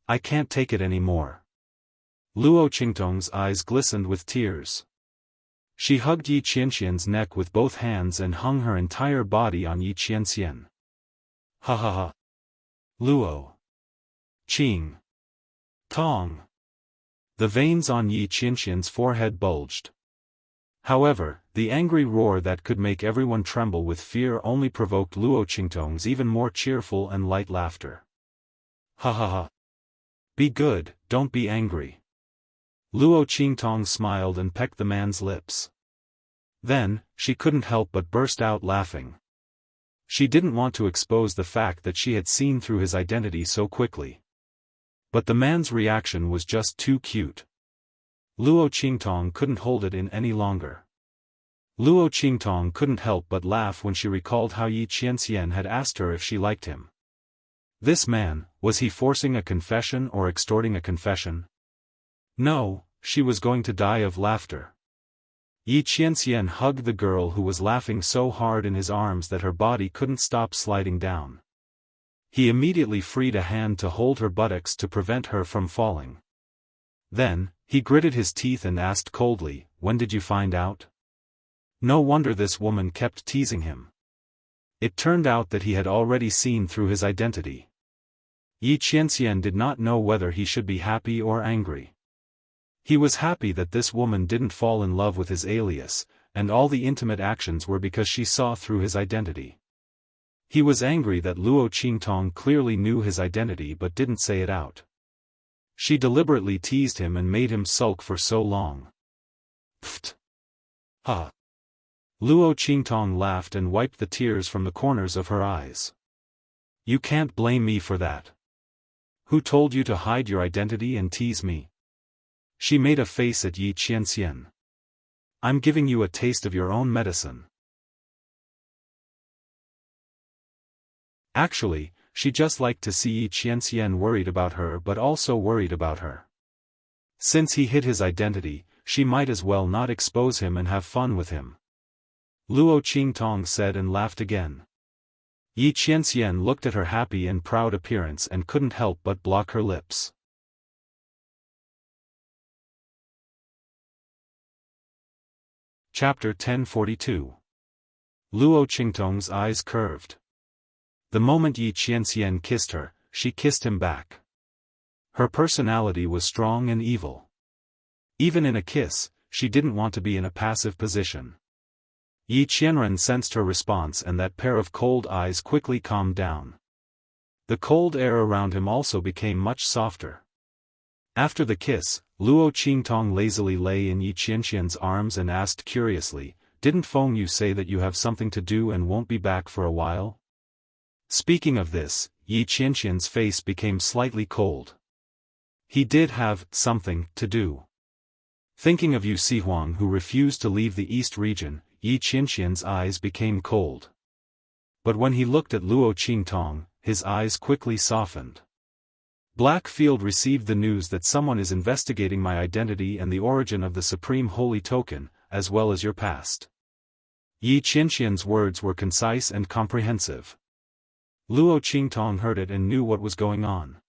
I can't take it anymore. Luo Qingtong's eyes glistened with tears. She hugged Yi Qianxian's neck with both hands and hung her entire body on Yi Qianxian. Ha ha ha. Luo. Qing. Tong. The veins on Yi Qianxian's forehead bulged. However, the angry roar that could make everyone tremble with fear only provoked Luo Qingtong's even more cheerful and light laughter. Ha ha ha. Be good, don't be angry. Luo Qingtong smiled and pecked the man's lips. Then, she couldn't help but burst out laughing. She didn't want to expose the fact that she had seen through his identity so quickly. But the man's reaction was just too cute. Luo Qingtong couldn't hold it in any longer. Luo Qingtong couldn't help but laugh when she recalled how Yi Qianxian had asked her if she liked him. This man, was he forcing a confession or extorting a confession? No, she was going to die of laughter. Yi Qianxian hugged the girl who was laughing so hard in his arms that her body couldn't stop sliding down. He immediately freed a hand to hold her buttocks to prevent her from falling. Then, he gritted his teeth and asked coldly, "When did you find out?" No wonder this woman kept teasing him. It turned out that he had already seen through his identity. Yi Qianxian did not know whether he should be happy or angry. He was happy that this woman didn't fall in love with his alias, and all the intimate actions were because she saw through his identity. He was angry that Luo Qingtong clearly knew his identity but didn't say it out. She deliberately teased him and made him sulk for so long. Pfft! Ha! Luo Qingtong laughed and wiped the tears from the corners of her eyes. You can't blame me for that. Who told you to hide your identity and tease me? She made a face at Yi Qianxian. I'm giving you a taste of your own medicine. Actually, she just liked to see Yi Qianxian worried about her but also worried about her. Since he hid his identity, she might as well not expose him and have fun with him. Luo Qingtong said and laughed again. Yi Qianxian looked at her happy and proud appearance and couldn't help but block her lips. Chapter 1042. Luo Qingtong's eyes curved. The moment Yi Qianxian kissed her, she kissed him back. Her personality was strong and evil. Even in a kiss, she didn't want to be in a passive position. Yi Qianren sensed her response and that pair of cold eyes quickly calmed down. The cold air around him also became much softer. After the kiss, Luo Qingtong lazily lay in Yi Qianxian's arms and asked curiously, "Didn't Feng Yu say that you have something to do and won't be back for a while?" Speaking of this, Yi Qianxian's face became slightly cold. He did have something to do. Thinking of Yu Sihuang who refused to leave the East region, Yi Qianxian's eyes became cold. But when he looked at Luo Qingtong, his eyes quickly softened. Blackfield received the news that someone is investigating my identity and the origin of the Supreme Holy Token, as well as your past. Yi Qianxian's words were concise and comprehensive. Luo Qingtong heard it and knew what was going on.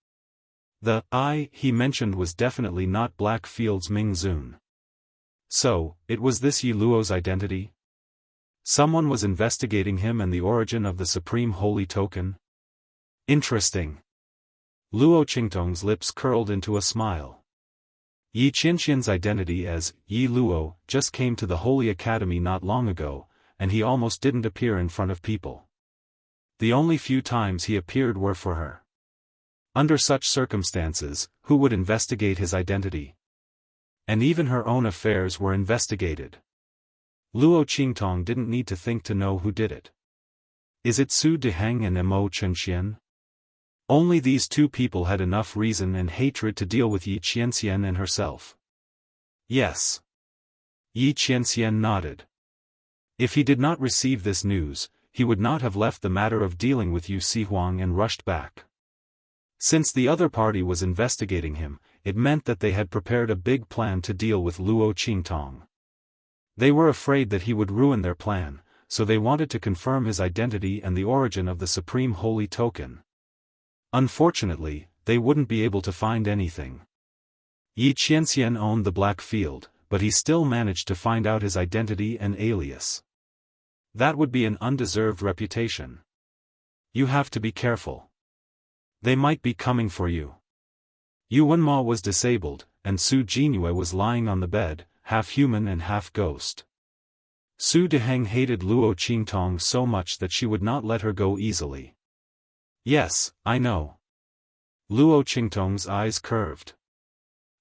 The "I" he mentioned was definitely not Blackfield's Ming Zun. So, it was this Yi Luo's identity? Someone was investigating him and the origin of the Supreme Holy Token? Interesting. Luo Qingtong's lips curled into a smile. Yi Qianxian's identity as Yi Luo just came to the Holy Academy not long ago, and he almost didn't appear in front of people. The only few times he appeared were for her. Under such circumstances, who would investigate his identity? And even her own affairs were investigated. Luo Qingtong didn't need to think to know who did it. Is it Su Deheng and Mo Chenxian? Only these two people had enough reason and hatred to deal with Yi Qianxian and herself. Yes. Yi Qianxian nodded. If he did not receive this news, he would not have left the matter of dealing with Yu Sihuang and rushed back. Since the other party was investigating him, it meant that they had prepared a big plan to deal with Luo Qingtong. They were afraid that he would ruin their plan, so they wanted to confirm his identity and the origin of the Supreme Holy Token. Unfortunately, they wouldn't be able to find anything. Yi Qianxian owned the Black Field, but he still managed to find out his identity and alias. That would be an undeserved reputation. You have to be careful. They might be coming for you. Yu Wenma was disabled, and Su Jinyue was lying on the bed, half human and half ghost. Su Deheng hated Luo Qingtong so much that she would not let her go easily. Yes, I know. Luo Qingtong's eyes curved.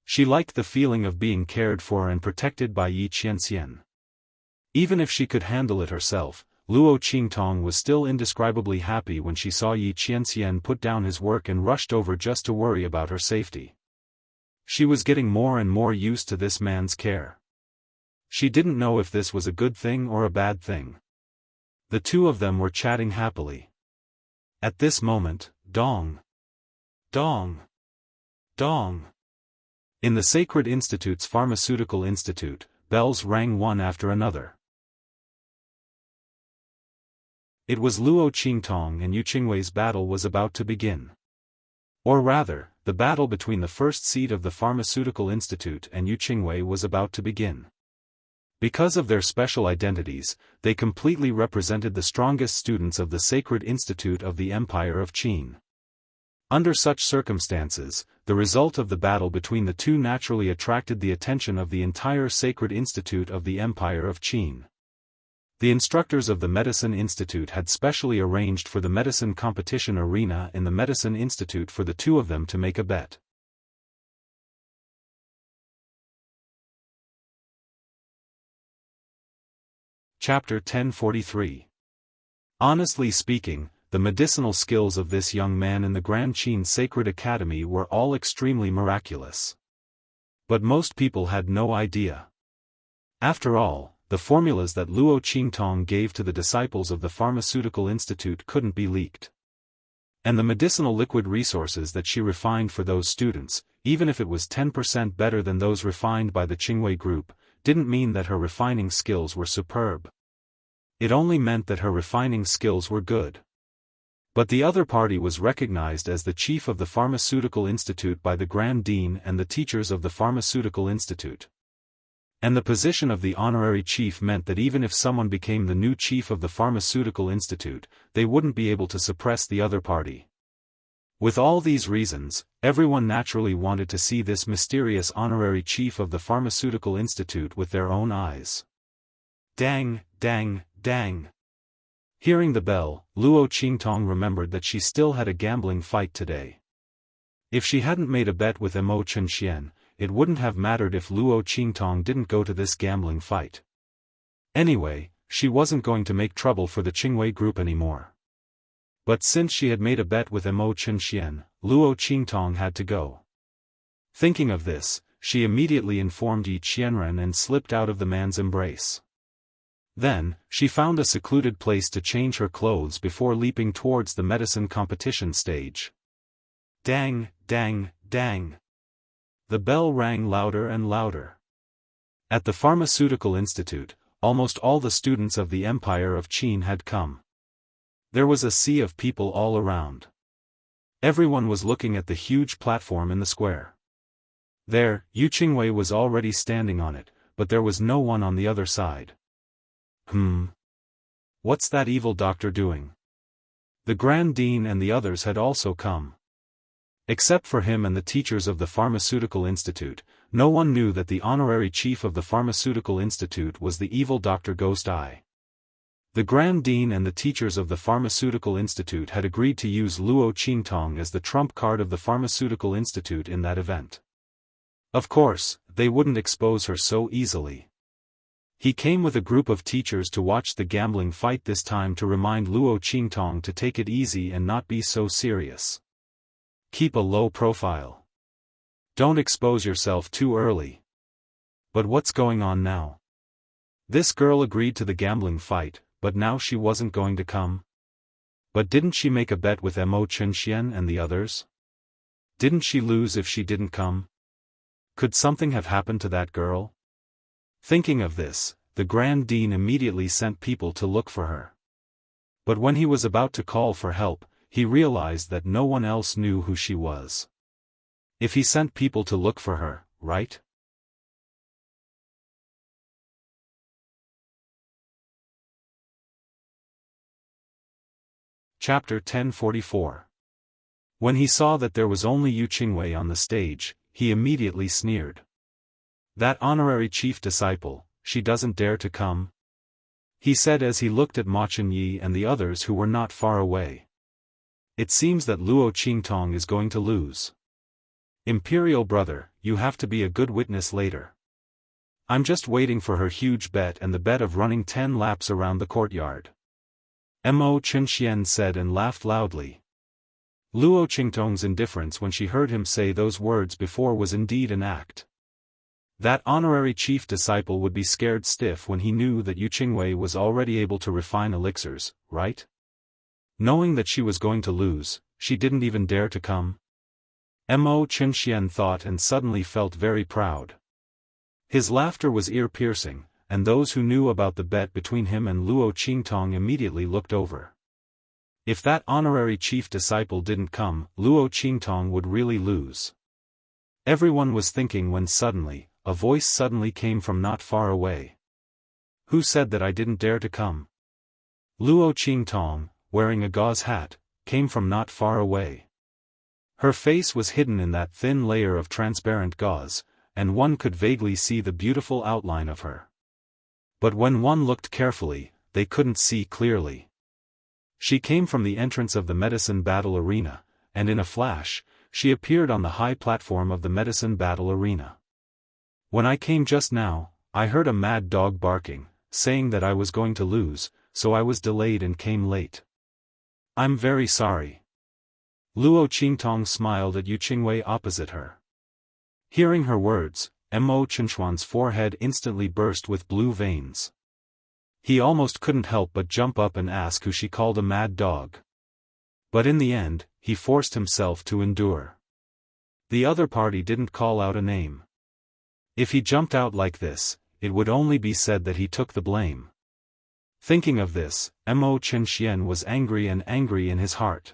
She liked the feeling of being cared for and protected by Yi Qianxian. Even if she could handle it herself, Luo Qingtong was still indescribably happy when she saw Yi Qianxian put down his work and rushed over just to worry about her safety. She was getting more and more used to this man's care. She didn't know if this was a good thing or a bad thing. The two of them were chatting happily. At this moment, dong! Dong! Dong! In the Sacred Institute's Pharmaceutical Institute, bells rang one after another. It was Luo Qingtong and Yu Qingwei's battle was about to begin. Or rather, the battle between the first seat of the Pharmaceutical Institute and Yu Qingwei was about to begin. Because of their special identities, they completely represented the strongest students of the Sacred Institute of the Empire of Qin. Under such circumstances, the result of the battle between the two naturally attracted the attention of the entire Sacred Institute of the Empire of Qin. The instructors of the Medicine Institute had specially arranged for the medicine competition arena in the Medicine Institute for the two of them to make a bet. Chapter 1043. Honestly speaking, the medicinal skills of this young man in the Grand Qin Sacred Academy were all extremely miraculous. But most people had no idea. After all, the formulas that Luo Qingtong gave to the disciples of the Pharmaceutical Institute couldn't be leaked. And the medicinal liquid resources that she refined for those students, even if it was 10% better than those refined by the Qingwei group, didn't mean that her refining skills were superb. It only meant that her refining skills were good. But the other party was recognized as the chief of the Pharmaceutical Institute by the Grand Dean and the teachers of the Pharmaceutical Institute. And the position of the honorary chief meant that even if someone became the new chief of the Pharmaceutical Institute, they wouldn't be able to suppress the other party. With all these reasons, everyone naturally wanted to see this mysterious honorary chief of the Pharmaceutical Institute with their own eyes. Dang, dang, dang. Hearing the bell, Luo Qingtong remembered that she still had a gambling fight today. If she hadn't made a bet with Mo Chenxian, it wouldn't have mattered if Luo Qingtong didn't go to this gambling fight. Anyway, she wasn't going to make trouble for the Qingwei group anymore. But since she had made a bet with Mo Chenxian, Luo Qingtong had to go. Thinking of this, she immediately informed Yi Qianren and slipped out of the man's embrace. Then, she found a secluded place to change her clothes before leaping towards the medicine competition stage. Dang, dang, dang. The bell rang louder and louder. At the Pharmaceutical Institute, almost all the students of the Empire of Qin had come. There was a sea of people all around. Everyone was looking at the huge platform in the square. There, Yu Qingwei was already standing on it, but there was no one on the other side. What's that evil doctor doing? The Grand Dean and the others had also come. Except for him and the teachers of the Pharmaceutical Institute, no one knew that the honorary chief of the Pharmaceutical Institute was the evil Dr. Ghost Eye. The Grand Dean and the teachers of the Pharmaceutical Institute had agreed to use Luo Qingtong as the trump card of the Pharmaceutical Institute in that event. Of course, they wouldn't expose her so easily. He came with a group of teachers to watch the gambling fight this time to remind Luo Qingtong to take it easy and not be so serious. Keep a low profile. Don't expose yourself too early. But what's going on now? This girl agreed to the gambling fight, but now she wasn't going to come? But didn't she make a bet with Mo Chenxian and the others? Didn't she lose if she didn't come? Could something have happened to that girl? Thinking of this, the Grand Dean immediately sent people to look for her. But when he was about to call for help, he realized that no one else knew who she was. If he sent people to look for her, right? Chapter 1044. When he saw that there was only Yu Qingwei on the stage, he immediately sneered. That honorary chief disciple, she doesn't dare to come? he said as he looked at Ma Chenyi and the others who were not far away. It seems that Luo Qingtong is going to lose. Imperial brother, you have to be a good witness later. I'm just waiting for her huge bet and the bet of running 10 laps around the courtyard. Mo Chenxian said and laughed loudly. Luo Qingtong's indifference when she heard him say those words before was indeed an act. That honorary chief disciple would be scared stiff when he knew that Yu Qingwei was already able to refine elixirs, right? Knowing that she was going to lose, she didn't even dare to come. Mo Chenxian thought and suddenly felt very proud. His laughter was ear-piercing, and those who knew about the bet between him and Luo Qingtong immediately looked over. If that honorary chief disciple didn't come, Luo Qingtong would really lose. Everyone was thinking when suddenly, a voice suddenly came from not far away. Who said that I didn't dare to come? Luo Qingtong, wearing a gauze hat, came from not far away. Her face was hidden in that thin layer of transparent gauze, and one could vaguely see the beautiful outline of her. But when one looked carefully, they couldn't see clearly. She came from the entrance of the medicine battle arena, and in a flash, she appeared on the high platform of the medicine battle arena. When I came just now, I heard a mad dog barking, saying that I was going to lose, so I was delayed and came late. I'm very sorry. Luo Qingtong smiled at Yu Qingwei opposite her. Hearing her words, Mo Chenxuan's forehead instantly burst with blue veins. He almost couldn't help but jump up and ask who she called a mad dog. But in the end, he forced himself to endure. The other party didn't call out a name. If he jumped out like this, it would only be said that he took the blame. Thinking of this, Mo Chenxian was angry in his heart.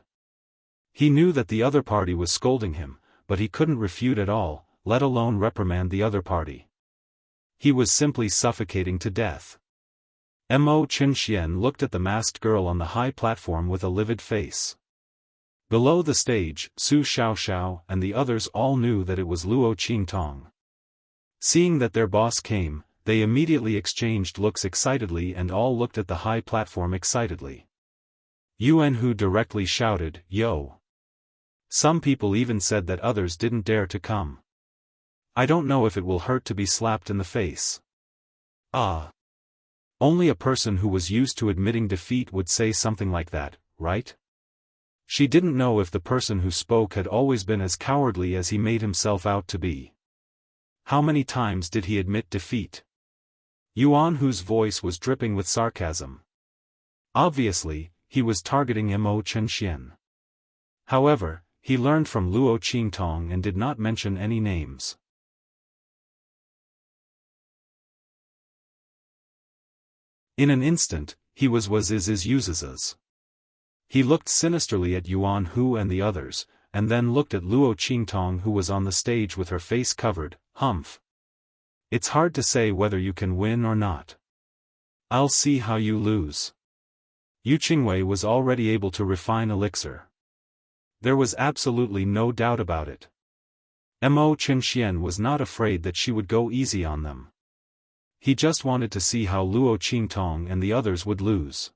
He knew that the other party was scolding him, but he couldn't refute at all, let alone reprimand the other party. He was simply suffocating to death. Mo Chenxian looked at the masked girl on the high platform with a livid face. Below the stage, Su Xiaoxiao and the others all knew that it was Luo Qingtong. Seeing that their boss came, they immediately exchanged looks excitedly and all looked at the high platform excitedly. Yuan Hu directly shouted, "Yo!" Some people even said that others didn't dare to come. I don't know if it will hurt to be slapped in the face. Ah. Only a person who was used to admitting defeat would say something like that, right? She didn't know if the person who spoke had always been as cowardly as he made himself out to be. How many times did he admit defeat? Yuan Hu's voice was dripping with sarcasm. Obviously, he was targeting Mo Chenxian. However, he learned from Luo Qingtong and did not mention any names. In an instant, he was uses. He looked sinisterly at Yuan Hu and the others, and then looked at Luo Qingtong who was on the stage with her face covered. Humph. It's hard to say whether you can win or not. I'll see how you lose. Yu Qingwei was already able to refine elixir. There was absolutely no doubt about it. Mo Chenxian was not afraid that she would go easy on them. He just wanted to see how Luo Qingtong and the others would lose.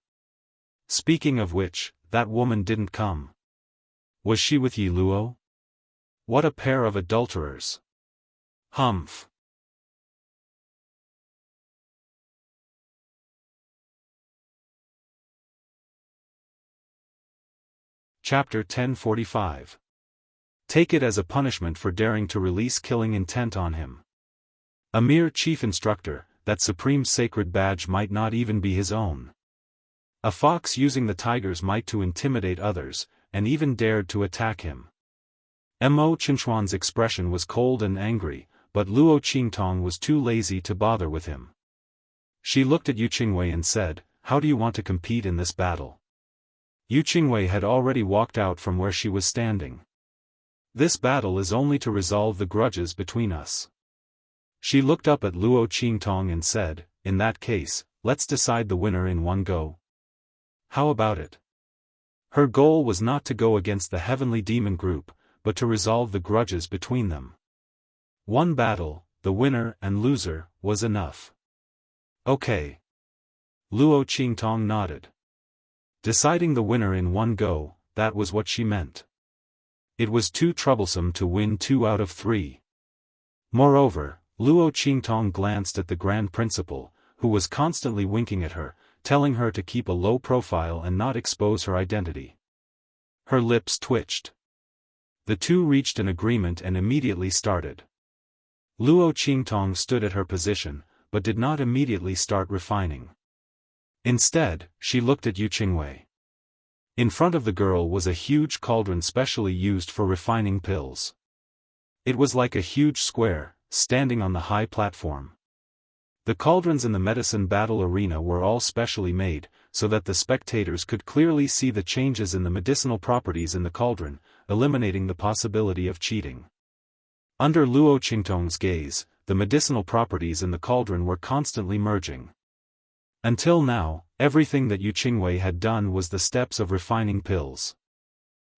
Speaking of which, that woman didn't come. Was she with Yi Luo? What a pair of adulterers. Humph. Chapter 1045. Take it as a punishment for daring to release killing intent on him. A mere chief instructor, that supreme sacred badge might not even be his own. A fox using the tiger's might to intimidate others, and even dared to attack him. Mo Chenxuan's expression was cold and angry, but Luo Qingtong was too lazy to bother with him. She looked at Yu Qingwei and said, "How do you want to compete in this battle?" Yu Qingwei had already walked out from where she was standing. This battle is only to resolve the grudges between us. She looked up at Luo Qingtong and said, "In that case, let's decide the winner in one go. How about it?" Her goal was not to go against the heavenly demon group, but to resolve the grudges between them. One battle, the winner and loser, was enough. Okay. Luo Qingtong nodded. Deciding the winner in one go, that was what she meant. It was too troublesome to win 2 out of 3. Moreover, Luo Qingtong glanced at the Grand Principal, who was constantly winking at her, telling her to keep a low profile and not expose her identity. Her lips twitched. The two reached an agreement and immediately started. Luo Qingtong stood at her position, but did not immediately start refining. Instead, she looked at Yu Qingwei. In front of the girl was a huge cauldron specially used for refining pills. It was like a huge square, standing on the high platform. The cauldrons in the medicine battle arena were all specially made, so that the spectators could clearly see the changes in the medicinal properties in the cauldron, eliminating the possibility of cheating. Under Luo Qingtong's gaze, the medicinal properties in the cauldron were constantly merging. Until now, everything that Yu Qingwei had done was the steps of refining pills.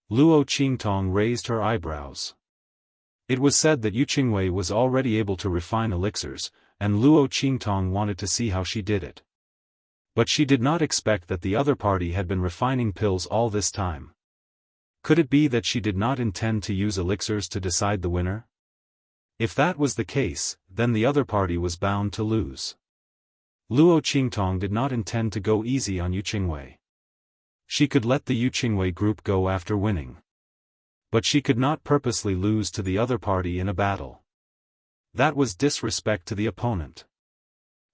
Luo Qingtong raised her eyebrows. It was said that Yu Qingwei was already able to refine elixirs, and Luo Qingtong wanted to see how she did it. But she did not expect that the other party had been refining pills all this time. Could it be that she did not intend to use elixirs to decide the winner? If that was the case, then the other party was bound to lose. Luo Qingtong did not intend to go easy on Yu Qingwei. She could let the Yu Qingwei group go after winning. But she could not purposely lose to the other party in a battle. That was disrespect to the opponent.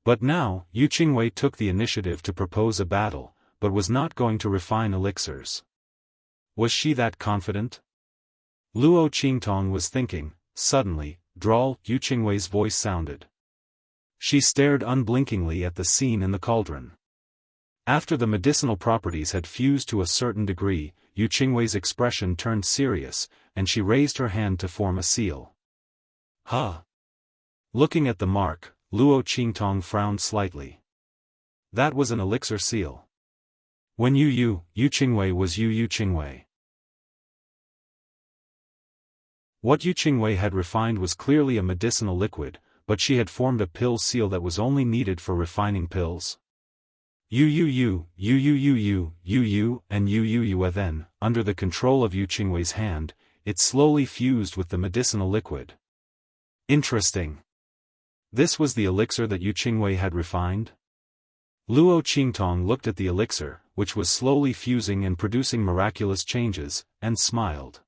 But now, Yu Qingwei took the initiative to propose a battle, but was not going to refine elixirs. Was she that confident? Luo Qingtong was thinking. Suddenly, drawl, Yu Qingwei's voice sounded. She stared unblinkingly at the scene in the cauldron. After the medicinal properties had fused to a certain degree, Yu Qingwei's expression turned serious, and she raised her hand to form a seal. Huh? Looking at the mark, Luo Qingtong frowned slightly. That was an elixir seal. When Yu Qingwei was Yu Qingwei. What Yu Qingwei had refined was clearly a medicinal liquid, but she had formed a pill seal that was only needed for refining pills. Yu, and Yu, then, under the control of Yu Qingwei's hand, it slowly fused with the medicinal liquid. Interesting. This was the elixir that Yu Qingwei had refined? Luo Qingtong looked at the elixir, which was slowly fusing and producing miraculous changes, and smiled.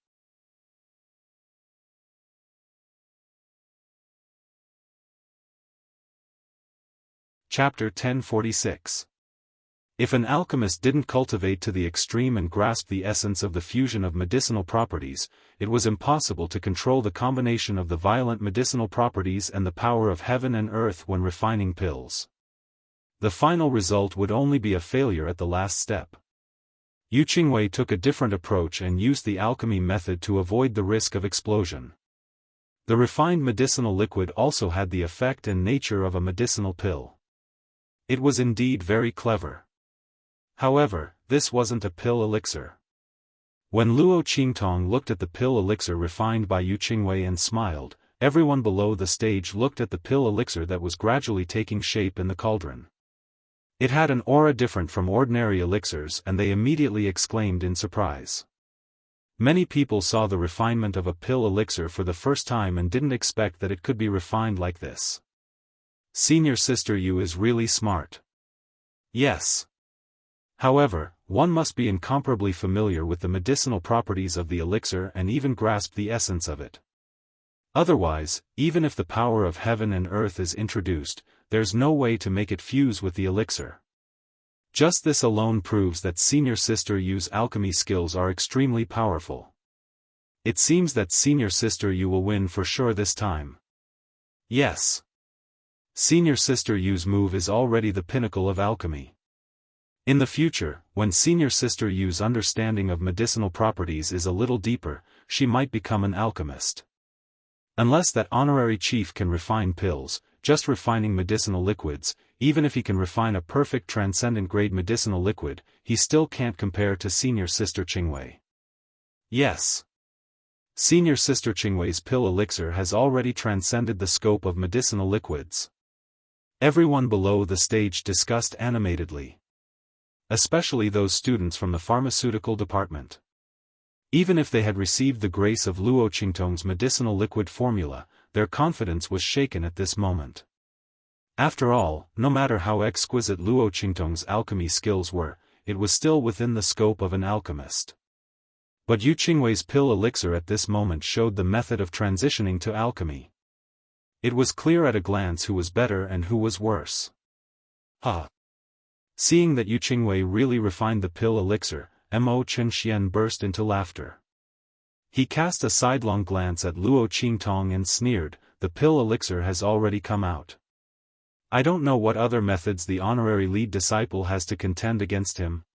Chapter 1046. If an alchemist didn't cultivate to the extreme and grasp the essence of the fusion of medicinal properties, it was impossible to control the combination of the violent medicinal properties and the power of heaven and earth when refining pills. The final result would only be a failure at the last step. Yu Qingwei took a different approach and used the alchemy method to avoid the risk of explosion. The refined medicinal liquid also had the effect and nature of a medicinal pill. It was indeed very clever. However, this wasn't a pill elixir. When Luo Qingtong looked at the pill elixir refined by Yu Qingwei and smiled, everyone below the stage looked at the pill elixir that was gradually taking shape in the cauldron. It had an aura different from ordinary elixirs and they immediately exclaimed in surprise. Many people saw the refinement of a pill elixir for the first time and didn't expect that it could be refined like this. Senior Sister Yu is really smart. Yes. However, one must be incomparably familiar with the medicinal properties of the elixir and even grasp the essence of it. Otherwise, even if the power of heaven and earth is introduced, there's no way to make it fuse with the elixir. Just this alone proves that Senior Sister Yu's alchemy skills are extremely powerful. It seems that Senior Sister Yu will win for sure this time. Yes. Senior Sister Yu's move is already the pinnacle of alchemy. In the future, when Senior Sister Yu's understanding of medicinal properties is a little deeper, she might become an alchemist. Unless that honorary chief can refine pills, just refining medicinal liquids, even if he can refine a perfect transcendent-grade medicinal liquid, he still can't compare to Senior Sister Qingwei. Yes. Senior Sister Qingwei's pill elixir has already transcended the scope of medicinal liquids. Everyone below the stage discussed animatedly. Especially those students from the pharmaceutical department. Even if they had received the grace of Luo Qingtong's medicinal liquid formula, their confidence was shaken at this moment. After all, no matter how exquisite Luo Qingtong's alchemy skills were, it was still within the scope of an alchemist. But Yu Qingwei's pill elixir at this moment showed the method of transitioning to alchemy. It was clear at a glance who was better and who was worse. Seeing that Yu Qingwei really refined the pill elixir, Mo Chenxian burst into laughter. He cast a sidelong glance at Luo Qingtong and sneered, "The pill elixir has already come out. I don't know what other methods the honorary lead disciple has to contend against him.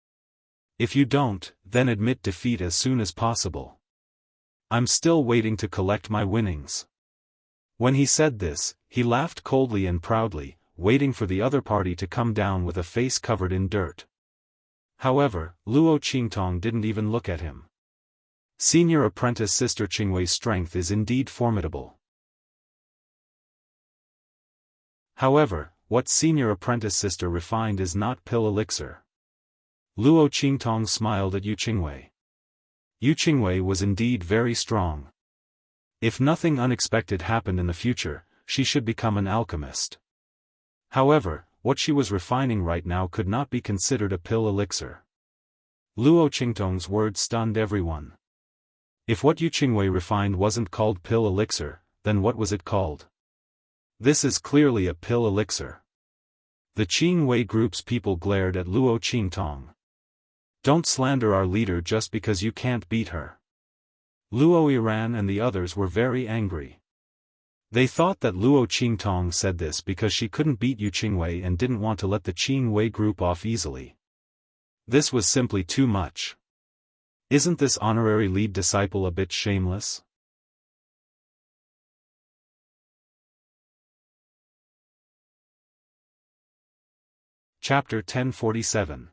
If you don't, then admit defeat as soon as possible. I'm still waiting to collect my winnings." When he said this, he laughed coldly and proudly, waiting for the other party to come down with a face covered in dirt. However, Luo Qingtong didn't even look at him. Senior apprentice Sister Qingwei's strength is indeed formidable. However, what senior apprentice sister refined is not pill elixir. Luo Qingtong smiled at Yu Qingwei. Yu Qingwei was indeed very strong. If nothing unexpected happened in the future, she should become an alchemist. However, what she was refining right now could not be considered a pill elixir. Luo Qingtong's words stunned everyone. If what Yu Qingwei refined wasn't called pill elixir, then what was it called? This is clearly a pill elixir. The Qingwei group's people glared at Luo Qingtong. Don't slander our leader just because you can't beat her. Luo Iran and the others were very angry. They thought that Luo Qingtong said this because she couldn't beat Yu Qingwei and didn't want to let the Qingwei group off easily. This was simply too much. Isn't this honorary lead disciple a bit shameless? Chapter 1047.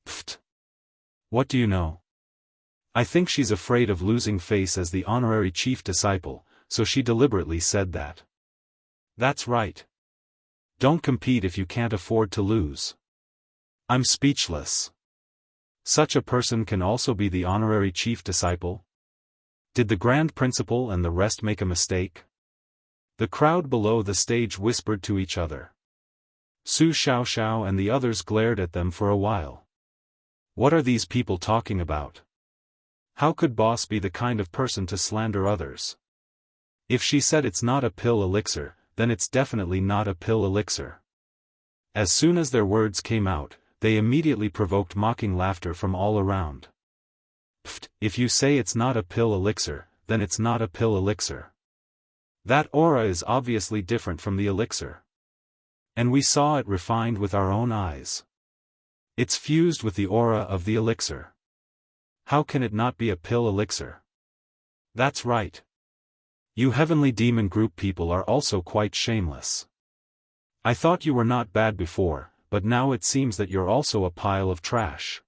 Pfft. What do you know? I think she's afraid of losing face as the honorary chief disciple, so she deliberately said that. That's right. Don't compete if you can't afford to lose. I'm speechless. Such a person can also be the honorary chief disciple? Did the grand principal and the rest make a mistake? The crowd below the stage whispered to each other. Su Xiaoxiao and the others glared at them for a while. What are these people talking about? How could boss be the kind of person to slander others? If she said it's not a pill elixir, then it's definitely not a pill elixir. As soon as their words came out, they immediately provoked mocking laughter from all around. Pfft, if you say it's not a pill elixir, then it's not a pill elixir. That aura is obviously different from the elixir. And we saw it refined with our own eyes. It's fused with the aura of the elixir. How can it not be a pill elixir? That's right. You Heavenly Demon Group people are also quite shameless. I thought you were not bad before, but now it seems that you're also a pile of trash.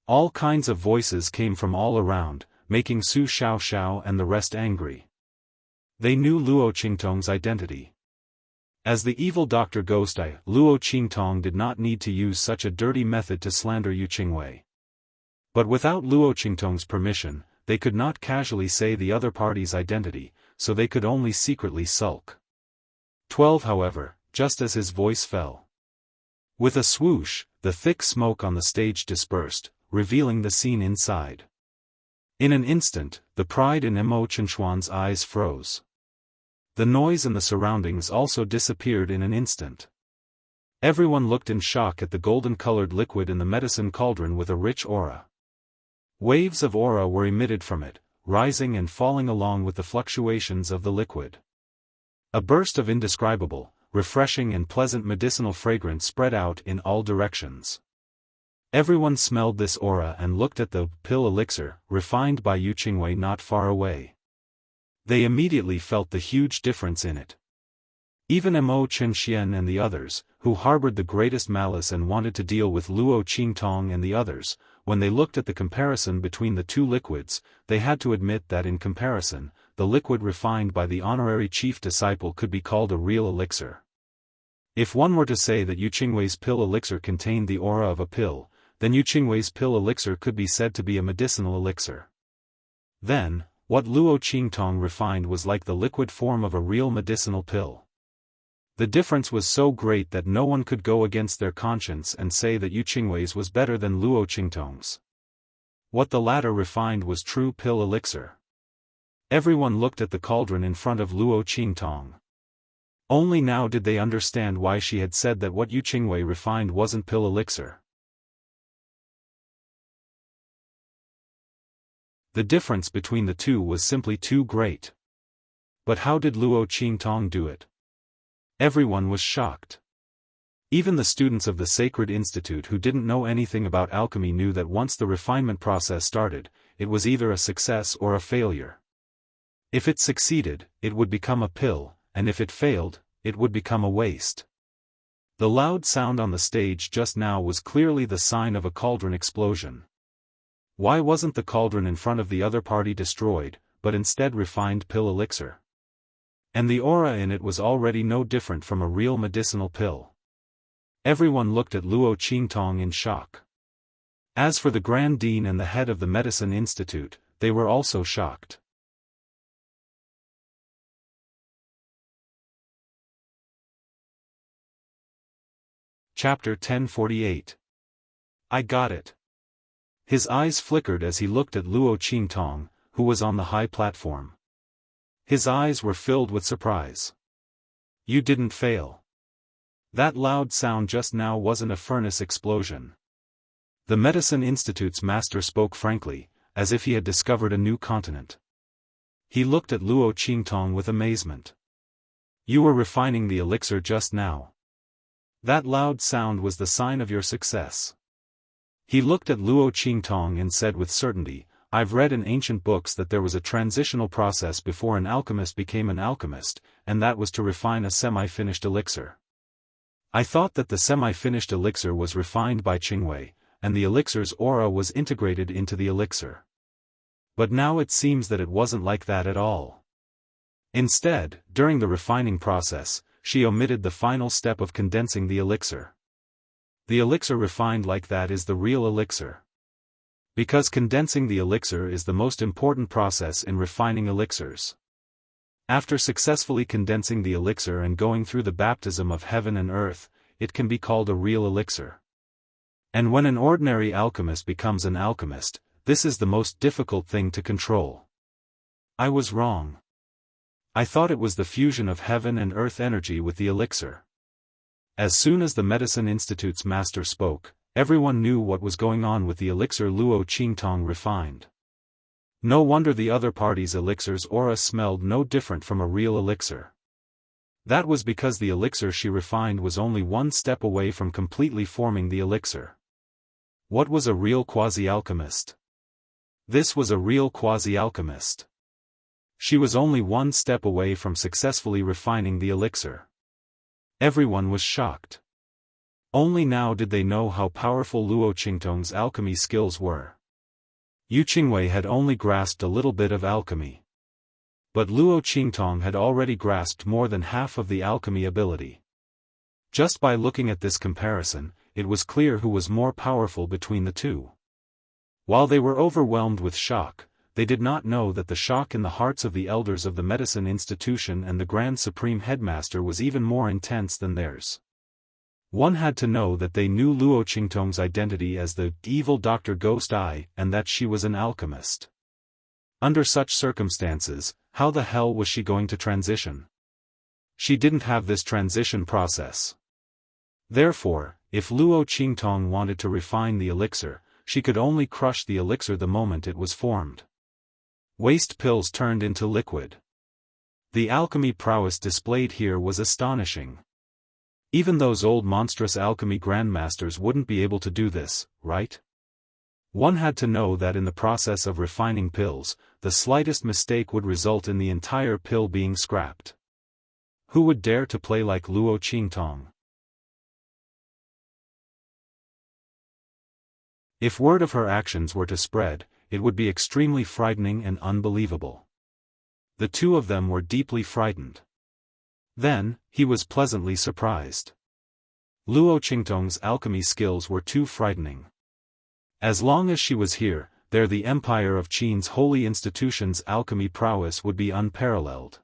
All kinds of voices came from all around, making Su Xiaoxiao and the rest angry. They knew Luo Qingtong's identity. As the evil Dr. Ghostai, Luo Qingtong did not need to use such a dirty method to slander Yu Qingwei. But without Luo Qingtong's permission, they could not casually say the other party's identity, so they could only secretly sulk. 12 However, just as his voice fell. With a swoosh, the thick smoke on the stage dispersed, revealing the scene inside. In an instant, the pride in Mo Chenxuan's eyes froze. The noise and the surroundings also disappeared in an instant. Everyone looked in shock at the golden-colored liquid in the medicine cauldron with a rich aura. Waves of aura were emitted from it, rising and falling along with the fluctuations of the liquid. A burst of indescribable, refreshing and pleasant medicinal fragrance spread out in all directions. Everyone smelled this aura and looked at the pill elixir, refined by Yu Qingwei not far away. They immediately felt the huge difference in it. Even Mo Chenxian and the others, who harbored the greatest malice and wanted to deal with Luo Qingtong and the others, when they looked at the comparison between the two liquids, they had to admit that in comparison, the liquid refined by the honorary chief disciple could be called a real elixir. If one were to say that Yu Qingwei's pill elixir contained the aura of a pill, then Yu Qingwei's pill elixir could be said to be a medicinal elixir. Then, what Luo Qingtong refined was like the liquid form of a real medicinal pill. The difference was so great that no one could go against their conscience and say that Yu Qingwei's was better than Luo Qingtong's. What the latter refined was true pill elixir. Everyone looked at the cauldron in front of Luo Qingtong. Only now did they understand why she had said that what Yu Qingwei refined wasn't pill elixir. The difference between the two was simply too great. But how did Luo Qingtong do it? Everyone was shocked. Even the students of the Sacred Institute who didn't know anything about alchemy knew that once the refinement process started, it was either a success or a failure. If it succeeded, it would become a pill, and if it failed, it would become a waste. The loud sound on the stage just now was clearly the sign of a cauldron explosion. Why wasn't the cauldron in front of the other party destroyed, but instead refined pill elixir? And the aura in it was already no different from a real medicinal pill. Everyone looked at Luo Qingtong in shock. As for the Grand Dean and the head of the Medicine Institute, they were also shocked. Chapter 1048. I got it. His eyes flickered as he looked at Luo Qingtong, who was on the high platform. His eyes were filled with surprise. You didn't fail. That loud sound just now wasn't a furnace explosion. The Medicine Institute's master spoke frankly, as if he had discovered a new continent. He looked at Luo Qingtong with amazement. You were refining the elixir just now. That loud sound was the sign of your success. He looked at Luo Qingtong and said with certainty, I've read in ancient books that there was a transitional process before an alchemist became an alchemist, and that was to refine a semi-finished elixir. I thought that the semi-finished elixir was refined by Qingwei, and the elixir's aura was integrated into the elixir. But now it seems that it wasn't like that at all. Instead, during the refining process, she omitted the final step of condensing the elixir. The elixir refined like that is the real elixir. Because condensing the elixir is the most important process in refining elixirs. After successfully condensing the elixir and going through the baptism of heaven and earth, it can be called a real elixir. And when an ordinary alchemist becomes an alchemist, this is the most difficult thing to control. I was wrong. I thought it was the fusion of heaven and earth energy with the elixir. As soon as the Medicine Institute's master spoke, everyone knew what was going on with the elixir Luo Qingtong refined. No wonder the other party's elixir's aura smelled no different from a real elixir. That was because the elixir she refined was only one step away from completely forming the elixir. What was a real quasi-alchemist? This was a real quasi-alchemist. She was only one step away from successfully refining the elixir. Everyone was shocked. Only now did they know how powerful Luo Qingtong's alchemy skills were. Yu Qingwei had only grasped a little bit of alchemy. But Luo Qingtong had already grasped more than half of the alchemy ability. Just by looking at this comparison, it was clear who was more powerful between the two. While they were overwhelmed with shock, they did not know that the shock in the hearts of the elders of the Medicine Institution and the Grand Supreme Headmaster was even more intense than theirs. One had to know that they knew Luo Qingtong's identity as the evil Dr. Ghost Eye and that she was an alchemist. Under such circumstances, how the hell was she going to transition? She didn't have this transition process. Therefore, if Luo Qingtong wanted to refine the elixir, she could only crush the elixir the moment it was formed. Waste pills turned into liquid. The alchemy prowess displayed here was astonishing. Even those old monstrous alchemy grandmasters wouldn't be able to do this, right? One had to know that in the process of refining pills, the slightest mistake would result in the entire pill being scrapped. Who would dare to play like Luo Qingtong? If word of her actions were to spread, it would be extremely frightening and unbelievable. The two of them were deeply frightened. Then, he was pleasantly surprised. Luo Qingtong's alchemy skills were too frightening. As long as she was here, there the empire of Qin's holy institution's alchemy prowess would be unparalleled.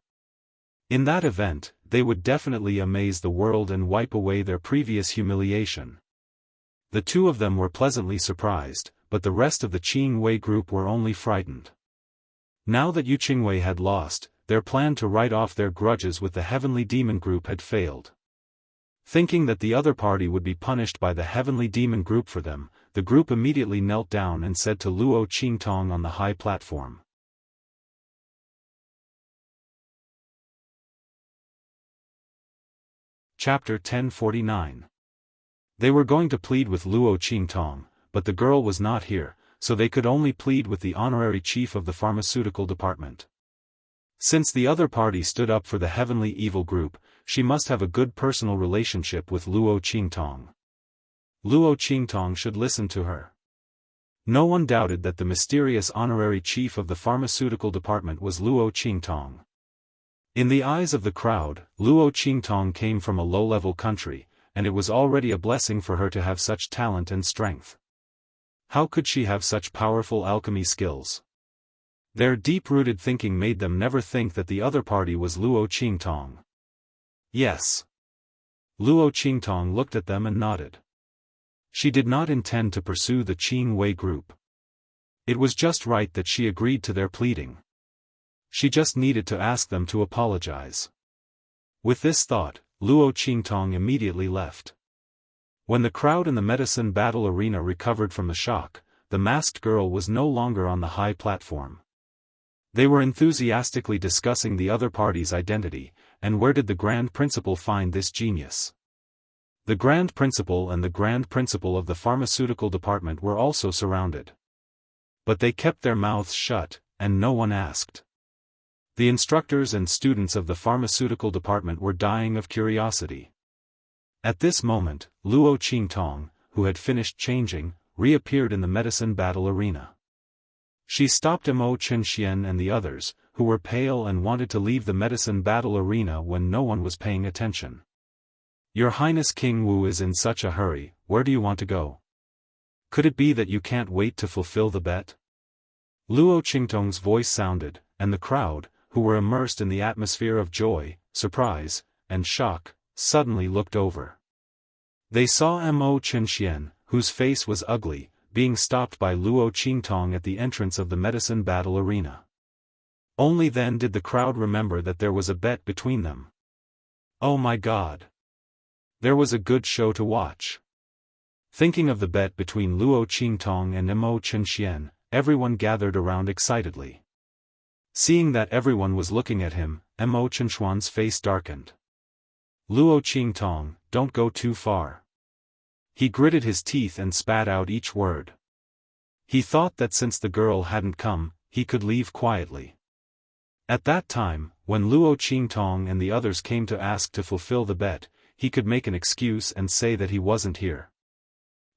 In that event, they would definitely amaze the world and wipe away their previous humiliation. The two of them were pleasantly surprised, but the rest of the Qingwei group were only frightened. Now that Yu Qingwei had lost, their plan to write off their grudges with the Heavenly Demon group had failed. Thinking that the other party would be punished by the Heavenly Demon group for them, the group immediately knelt down and said to Luo Qingtong on the high platform. Chapter 1049. They were going to plead with Luo Qingtong, but the girl was not here, so they could only plead with the honorary chief of the pharmaceutical department. Since the other party stood up for the Heavenly Evil group, she must have a good personal relationship with Luo Qingtong. Luo Qingtong should listen to her. No one doubted that the mysterious honorary chief of the pharmaceutical department was Luo Qingtong. In the eyes of the crowd, Luo Qingtong came from a low-level country, and it was already a blessing for her to have such talent and strength. How could she have such powerful alchemy skills? Their deep-rooted thinking made them never think that the other party was Luo Qingtong. Yes. Luo Qingtong looked at them and nodded. She did not intend to pursue the Qingwei group. It was just right that she agreed to their pleading. She just needed to ask them to apologize. With this thought, Luo Qingtong immediately left. When the crowd in the medicine battle arena recovered from the shock, the masked girl was no longer on the high platform. They were enthusiastically discussing the other party's identity, and where did the Grand Principal find this genius? The Grand Principal and the Grand Principal of the pharmaceutical department were also surrounded. But they kept their mouths shut, and no one asked. The instructors and students of the pharmaceutical department were dying of curiosity. At this moment, Luo Qingtong, who had finished changing, reappeared in the medicine battle arena. She stopped Mo Chenxian and the others, who were pale and wanted to leave the medicine battle arena when no one was paying attention. Your Highness King Wu is in such a hurry, where do you want to go? Could it be that you can't wait to fulfill the bet? Luo Qingtong's voice sounded, and the crowd, who were immersed in the atmosphere of joy, surprise, and shock, suddenly looked over. They saw Mo Chenxian, whose face was ugly, being stopped by Luo Qingtong at the entrance of the medicine battle arena. Only then did the crowd remember that there was a bet between them. Oh my God! There was a good show to watch. Thinking of the bet between Luo Qingtong and Mo Chenxian, everyone gathered around excitedly. Seeing that everyone was looking at him, Mo Chenxian's face darkened. Luo Qingtong, don't go too far. He gritted his teeth and spat out each word. He thought that since the girl hadn't come, he could leave quietly. At that time, when Luo Qingtong and the others came to ask to fulfill the bet, he could make an excuse and say that he wasn't here.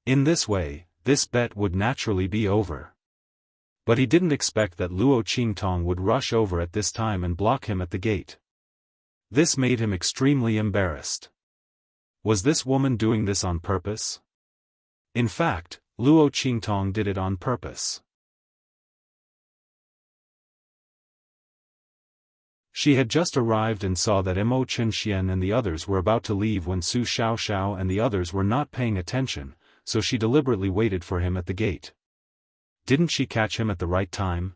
In this way, this bet would naturally be over. But he didn't expect that Luo Qingtong would rush over at this time and block him at the gate. This made him extremely embarrassed. Was this woman doing this on purpose? In fact, Luo Qingtong did it on purpose. She had just arrived and saw that Mo Chenxian and the others were about to leave when Su Xiaoxiao and the others were not paying attention, so she deliberately waited for him at the gate. Didn't she catch him at the right time?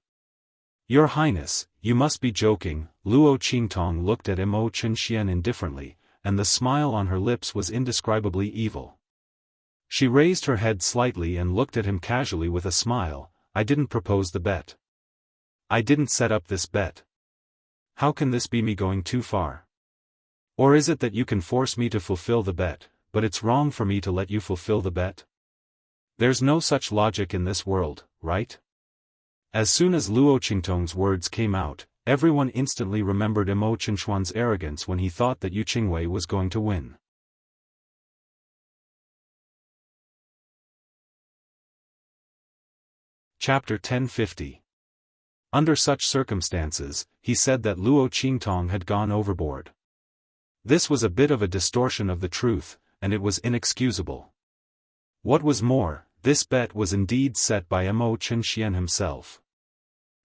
Your Highness, you must be joking. Luo Qingtong looked at Mo Chenxian indifferently, and the smile on her lips was indescribably evil. She raised her head slightly and looked at him casually with a smile. I didn't propose the bet. I didn't set up this bet. How can this be me going too far? Or is it that you can force me to fulfill the bet, but it's wrong for me to let you fulfill the bet? There's no such logic in this world, right? As soon as Luo Qingtong's words came out, everyone instantly remembered Mo Chenxian's arrogance when he thought that Yu Qingwei was going to win. Chapter 1050. Under such circumstances, he said that Luo Qingtong had gone overboard. This was a bit of a distortion of the truth, and it was inexcusable. What was more, this bet was indeed set by Mo Chenxian himself.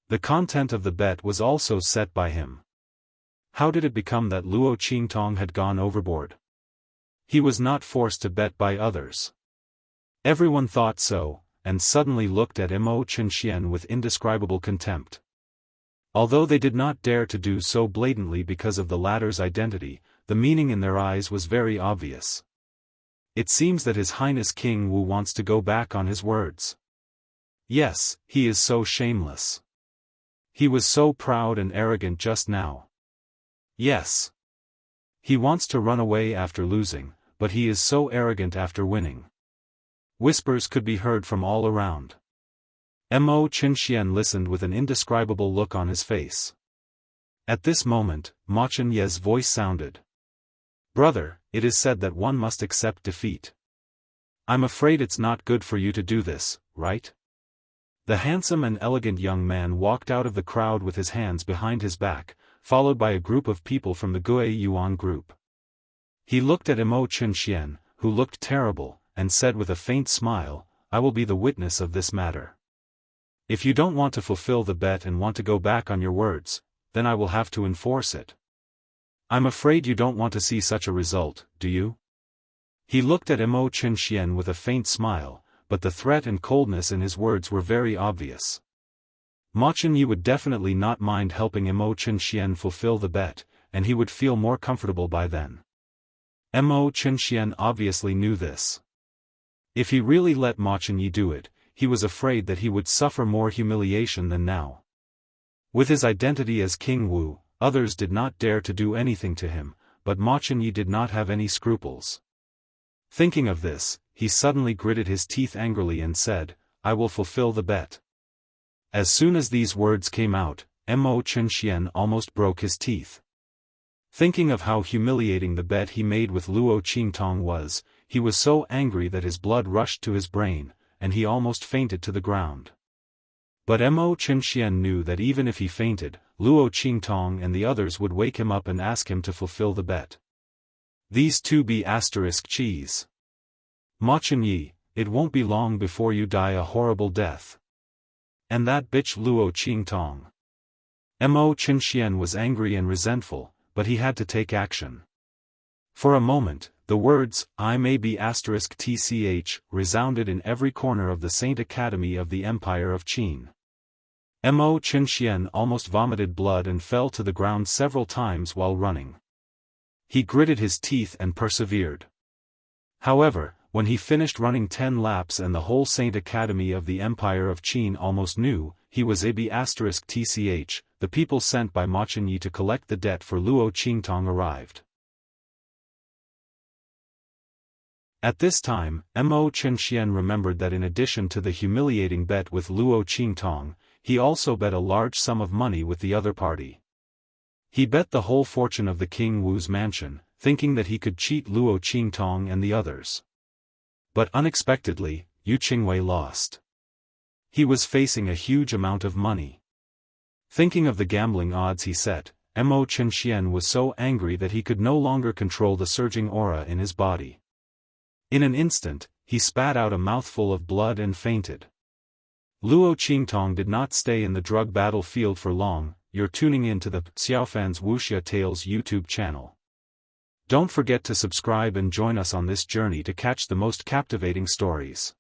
The content of the bet was also set by him. How did it become that Luo Qingtong had gone overboard? He was not forced to bet by others. Everyone thought so, and suddenly looked at Mo Chenxian with indescribable contempt. Although they did not dare to do so blatantly because of the latter's identity, the meaning in their eyes was very obvious. It seems that His Highness King Wu wants to go back on his words. Yes, he is so shameless. He was so proud and arrogant just now. Yes. He wants to run away after losing, but he is so arrogant after winning. Whispers could be heard from all around. Mo Chenxian listened with an indescribable look on his face. At this moment, Ma Chenye's voice sounded. Brother, it is said that one must accept defeat. I'm afraid it's not good for you to do this, right? The handsome and elegant young man walked out of the crowd with his hands behind his back, followed by a group of people from the Gui Yuan group. He looked at Mo Chenxian, who looked terrible, and said with a faint smile, I will be the witness of this matter. If you don't want to fulfill the bet and want to go back on your words, then I will have to enforce it. I'm afraid you don't want to see such a result, do you? He looked at Mo Chenxian with a faint smile, but the threat and coldness in his words were very obvious. Ma Chenye would definitely not mind helping Mo Chenxian fulfill the bet, and he would feel more comfortable by then. Mo Chenxian obviously knew this. If he really let Ma Chenye do it, he was afraid that he would suffer more humiliation than now. With his identity as King Wu, others did not dare to do anything to him, but Ma Chenye did not have any scruples. Thinking of this, he suddenly gritted his teeth angrily and said, I will fulfill the bet. As soon as these words came out, Mo Chenxian almost broke his teeth. Thinking of how humiliating the bet he made with Luo Qingtong was, he was so angry that his blood rushed to his brain, and he almost fainted to the ground. But Mo Chenxian knew that even if he fainted, Luo Qingtong and the others would wake him up and ask him to fulfill the bet. These two be asterisk cheese. Ma Chenye, it won't be long before you die a horrible death. And that bitch Luo Qingtong. Mo Chenxian was angry and resentful, but he had to take action. For a moment, the words, I may be asterisk tch, resounded in every corner of the Saint Academy of the Empire of Qin. Mo Chenxian almost vomited blood and fell to the ground several times while running. He gritted his teeth and persevered. However, when he finished running 10 laps and the whole Saint Academy of the Empire of Qin almost knew he was AB asterisk tch, the people sent by Ma Chenye to collect the debt for Luo Qingtong arrived. At this time, Mo Chenxian remembered that in addition to the humiliating bet with Luo Qingtong, he also bet a large sum of money with the other party. He bet the whole fortune of the King Wu's mansion, thinking that he could cheat Luo Qingtong and the others. But unexpectedly, Yu Qingwei lost. He was facing a huge amount of money. Thinking of the gambling odds he set, Mo Chenxian was so angry that he could no longer control the surging aura in his body. In an instant, he spat out a mouthful of blood and fainted. Luo Qingtong did not stay in the drug battlefield for long. You're tuning in to the Xiaofan's Wuxia Tales YouTube channel. Don't forget to subscribe and join us on this journey to catch the most captivating stories.